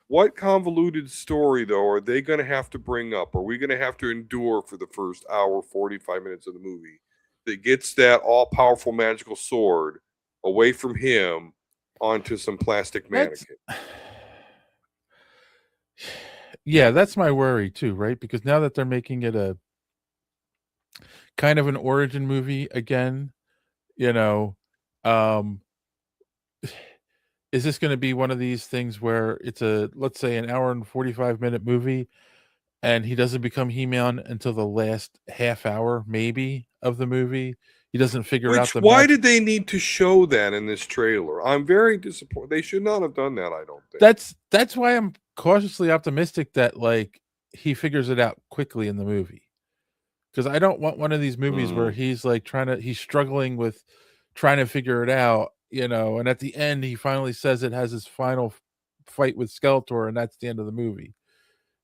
What convoluted story though are they going to have to bring up? Are we going to have to endure for the first hour, 45 minutes of the movie that gets that all-powerful magical sword away from him onto some plastic mannequin? Yeah, that's my worry too, right? Because now that they're making it a kind of an origin movie again, is this going to be one of these things where it's let's say an hour and 45-minute movie and he doesn't become He-Man until the last half hour maybe of the movie, he doesn't figure out the Why magic. did they need to show that in this trailer? I'm very disappointed. They should not have done that, I don't think. That's why I'm cautiously optimistic that like he figures it out quickly in the movie. Because I don't want one of these movies where he's like he's struggling with trying to figure it out, and at the end he finally says it has his final fight with Skeletor, and that's the end of the movie.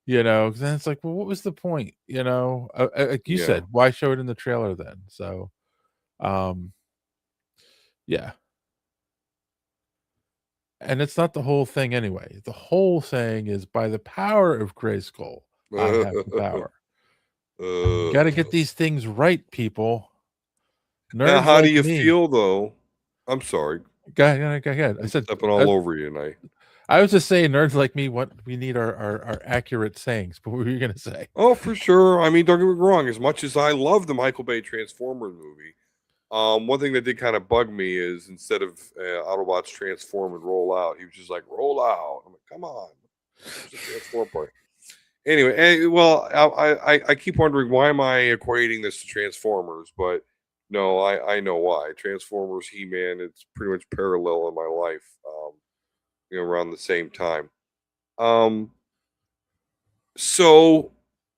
'Cause then it's like, well, what was the point? Like you said, why show it in the trailer then? So, yeah. And it's not the whole thing anyway. The whole saying is, by the power of Grayskull, I have the power. You got to get these things right, people. Now, Nerds how do like you me. feel though? I'm sorry. Go ahead. I I'm said stepping all over you tonight. I was just saying, nerds like me, we need our accurate sayings. But what were you gonna say? Oh, for sure. I mean, don't get me wrong. As much as I love the Michael Bay Transformers movie, one thing that did kind of bug me is instead of Autobots transform and roll out, he was just like roll out. I'm like, come on, transform part. Anyway, well, I keep wondering, why am I equating this to Transformers? But no, I know why. Transformers, He-Man, it's pretty much parallel in my life. Around the same time. So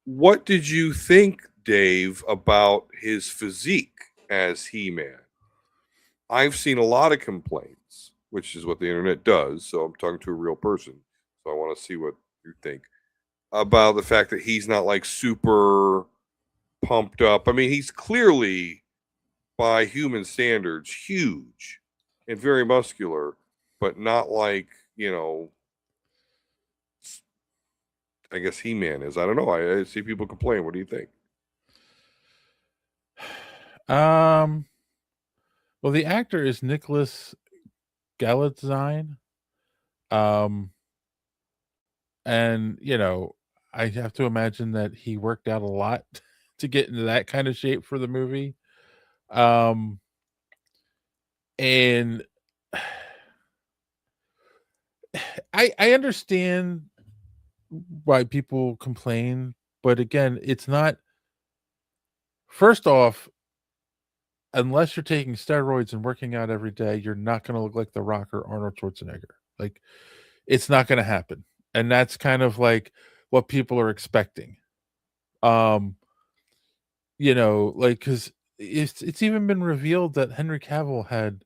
what did you think, Dave, about his physique as He-Man? I've seen a lot of complaints, which is what the internet does. So I'm talking to a real person. So I want to see what you think about the fact that he's not like super pumped up. I mean, he's clearly, by human standards, huge and very muscular, but not like, I guess He-Man is. I don't know. I see people complain. What do you think? Well, the actor is Nicholas Galitzine. And I have to imagine that he worked out a lot to get into that kind of shape for the movie. And I understand why people complain, but again, it's not. First off, unless you're taking steroids and working out every day, you're not going to look like The Rock or Arnold Schwarzenegger. Like, it's not going to happen, and that's kind of like what people are expecting. Like, because it's even been revealed that Henry Cavill had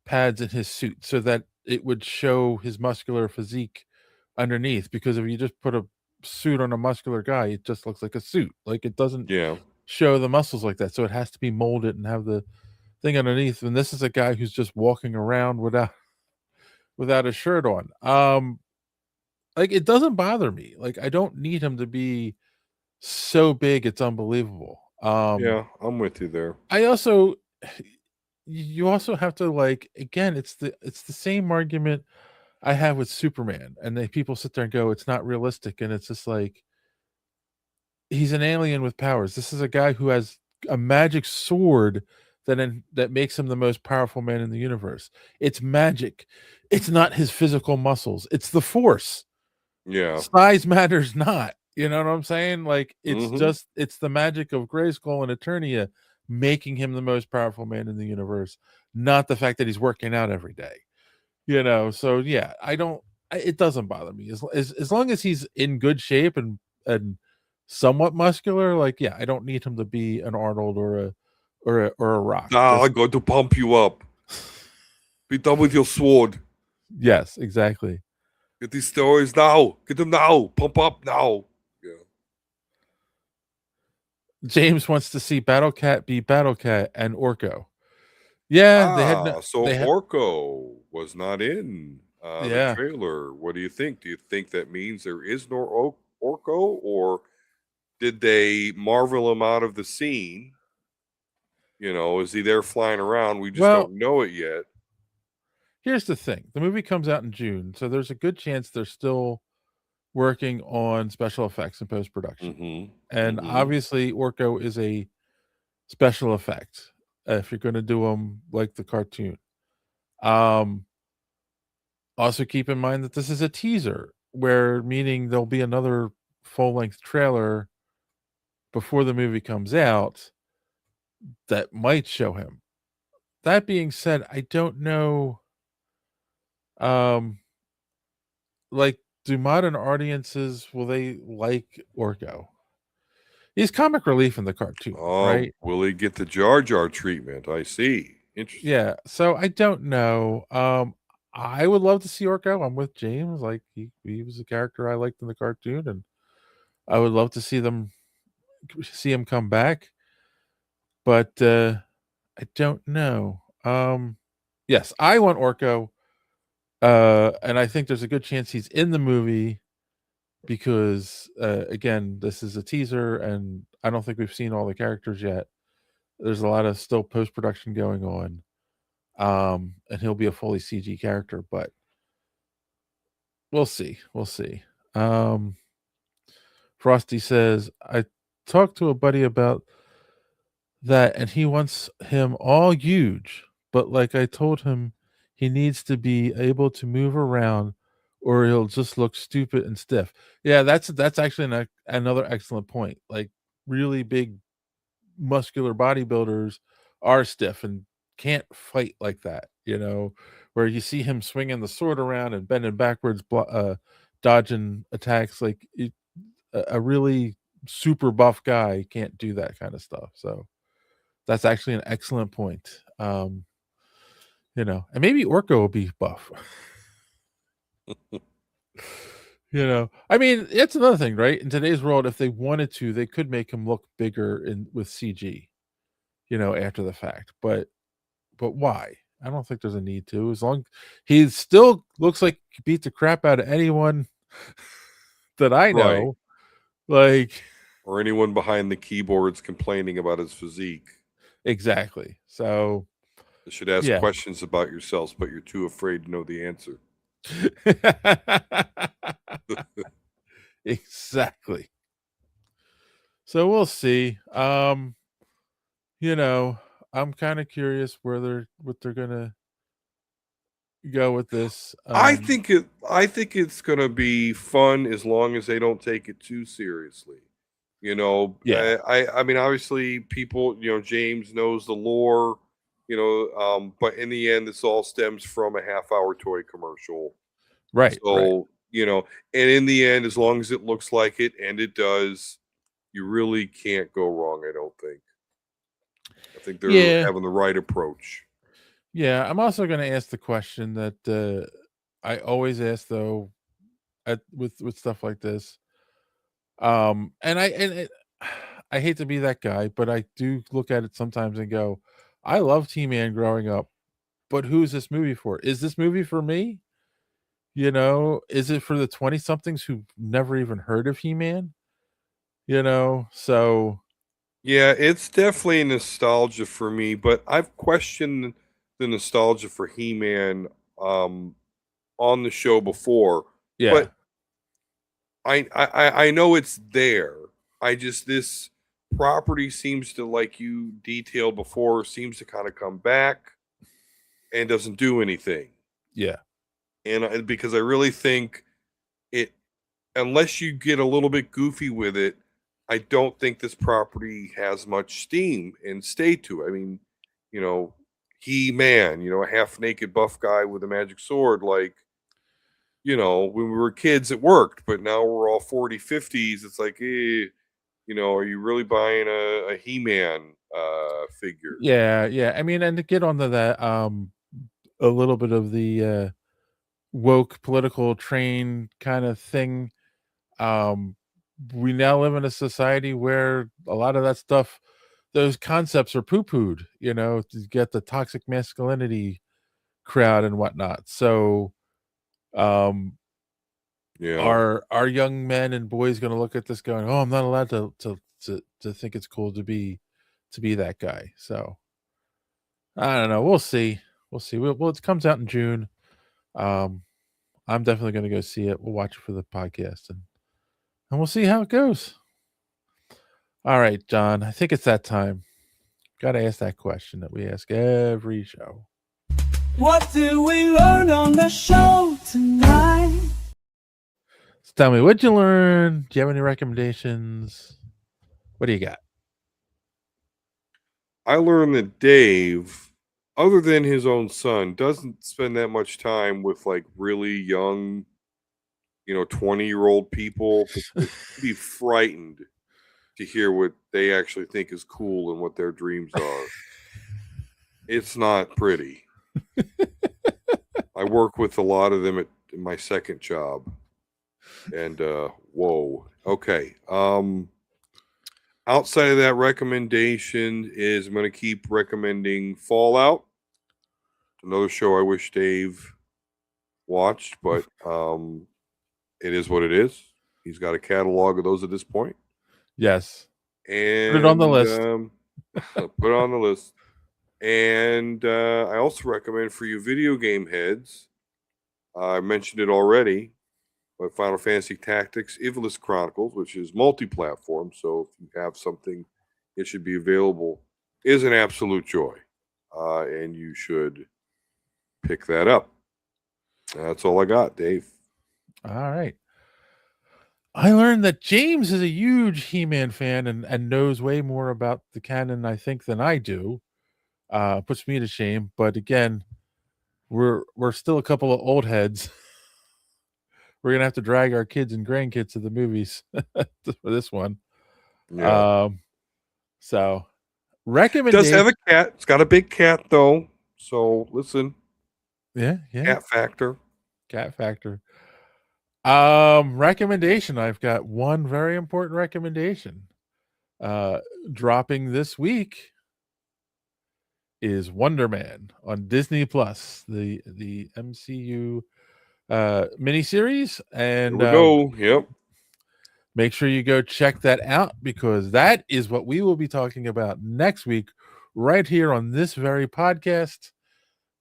pads in his suit so that it would show his muscular physique underneath, because if you just put a suit on a muscular guy, it just looks like a suit. Like, it doesn't show the muscles like that. So it has to be molded and have the thing underneath. And this is a guy who's just walking around without a shirt on. Like, it doesn't bother me. Like, I don't need him to be so big it's unbelievable. Yeah, I'm with you there. You also have to, like, again, it's the same argument I have with Superman, and then people sit there and go, it's not realistic, and it's just like, he's an alien with powers. This is a guy who has a magic sword that makes him the most powerful man in the universe. It's magic. It's not his physical muscles. It's the Force. Yeah. Size matters not. You know what I'm saying? Like, it's Mhm. just, it's the magic of Grayskull and Eternia making him the most powerful man in the universe, not the fact that he's working out every day. So yeah, it doesn't bother me as long as he's in good shape and somewhat muscular. Like, yeah, I don't need him to be an Arnold or a Rock. I got to pump you up. Be done with your sword. Yes, exactly. Get these stories now. Get them now. Pump up now. Yeah. James wants to see Battlecat be Battlecat and Orko. Yeah, Orko was not in the Yeah. trailer. What do you think? Do you think that means there is no Orko, or did they marvel him out of the scene? Is he there flying around? We just don't know it yet. Here's the thing. The movie comes out in June, so there's a good chance they're still working on special effects and post-production. And obviously, Orko is a special effect if you're going to do them like the cartoon. Also keep in mind that this is a teaser, meaning there'll be another full-length trailer before the movie comes out. that might show him. That being said, I don't know. Um, like, do modern audiences will they like Orko? He's comic relief in the cartoon, right? Will he get the Jar Jar treatment? I see. Interesting. Yeah. So I don't know. I would love to see Orko. I'm with James. Like he was a character I liked in the cartoon, and I would love to see him come back. But I don't know. Yes, I want Orko. And I think there's a good chance he's in the movie because again, this is a teaser and I don't think we've seen all the characters yet. There's a lot of still post-production going on. And he'll be a fully CG character, but we'll see. We'll see. Um Frosty says, I talked to a buddy about that and he wants him all huge, but like I told him, he needs to be able to move around or he'll just look stupid and stiff. Yeah, that's actually another excellent point. Like really big muscular bodybuilders are stiff and can't fight like that, where you see him swinging the sword around and bending backwards, dodging attacks. Like a really super buff guy can't do that kind of stuff. So that's actually an excellent point. And maybe Orko will be buff. I mean, it's another thing, right? In today's world, if they wanted to, they could make him look bigger with CG, after the fact. But why? I don't think there's a need to. As long he still looks like he beat the crap out of anyone that I know. Like, or anyone behind the keyboards complaining about his physique. Exactly. So you should ask questions about yourselves, but you're too afraid to know the answer. Exactly. So we'll see. I'm kind of curious what they're gonna go with this. I think it's gonna be fun as long as they don't take it too seriously. Yeah. I mean, obviously, people, James knows the lore, but in the end, this all stems from a half-hour toy commercial. Right. So, and in the end, as long as it looks like it, and it does, you really can't go wrong, I don't think. I think they're having the right approach. Yeah, I'm also going to ask the question that I always ask though, with stuff like this. And I hate to be that guy, but I do look at it sometimes and go, I loved He-Man growing up, but who's this movie for? Is this movie for me? Is it for the 20 somethings who've never even heard of He-Man? So yeah, it's definitely nostalgia for me, but I've questioned the nostalgia for He-Man on the show before. Yeah. But I know it's there. This property seems to, like you detailed before, seems to kind of come back and doesn't do anything. Yeah. And because I really think it, unless you get a little bit goofy with it, I don't think this property has much steam and stay to it. I mean, He-Man, a half-naked buff guy with a magic sword, like, when we were kids, it worked, but now we're all 40, 50s. It's like, are you really buying a He-Man figure? Yeah, yeah. I mean, and to get onto that, a little bit of the woke political train kind of thing. We now live in a society where a lot of that stuff, those concepts are poo-pooed, to get the toxic masculinity crowd and whatnot. So our young men and boys going to look at this going, oh, I'm not allowed to think it's cool to be that guy. So I don't know. We'll see. Well, it comes out in June. I'm definitely going to go see it. We'll watch it for the podcast and we'll see how it goes. All right, John, I think it's that time. Got to ask that question that we ask every show. What did we learn on the show tonight? So tell me, what'd you learn? Do you have any recommendations? What do you got? I learned that Dave, other than his own son, doesn't spend that much time with like really young, 20-year-old people. They'd be frightened to hear what they actually think is cool and what their dreams are. It's not pretty. I work with a lot of them at my second job. And whoa. Okay. Outside of that recommendation is I'm going to keep recommending Fallout. Another show I wish Dave watched, but it is what it is. He's got a catalog of those at this point. Yes. And put it on the list. Put it on the list. And I also recommend for you video game heads. I mentioned it already, but Final Fantasy Tactics Ivalice Chronicles, which is multi-platform, so if you have something, it should be available, is an absolute joy. And you should pick that up. That's all I got, Dave. All right. I learned that James is a huge He-Man fan and knows way more about the canon, I think, than I do. Puts me to shame. But again, we're still a couple of old heads. We're gonna have to drag our kids and grandkids to the movies for this one. Yeah. So It recommendation. does have a cat. It's got a big cat though. So listen. Yeah. Cat factor. Cat factor. Recommendation. I've got one very important recommendation. Dropping this week is Wonder Man on Disney Plus, the MCU miniseries. And Here we go. Yep. Make sure you go check that out, because that is what we will be talking about next week, right here on this very podcast.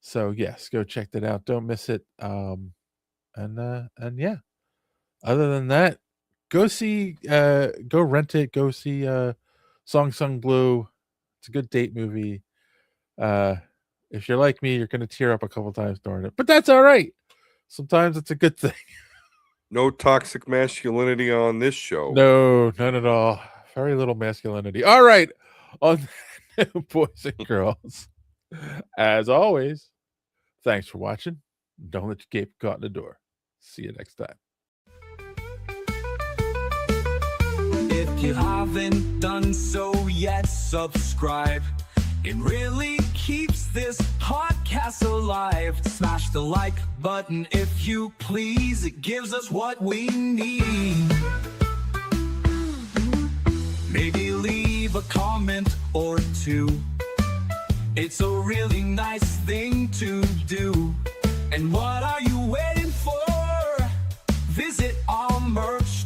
So yes, go check that out. Don't miss it. And yeah. Other than that, go rent it. Go see Song Sung Blue. It's a good date movie. If you're like me, you're going to tear up a couple times during it, but that's all right. Sometimes it's a good thing. No toxic masculinity on this show. No, none at all. Very little masculinity. All right. On boys and girls, as always, thanks for watching. Don't let your cape caught in the door. See you next time. If you haven't done so yet, subscribe. It really keeps this podcast alive. Smash the like button if you please. It gives us what we need. Maybe leave a comment or two. It's a really nice thing to do. And what are you waiting for? Visit our merch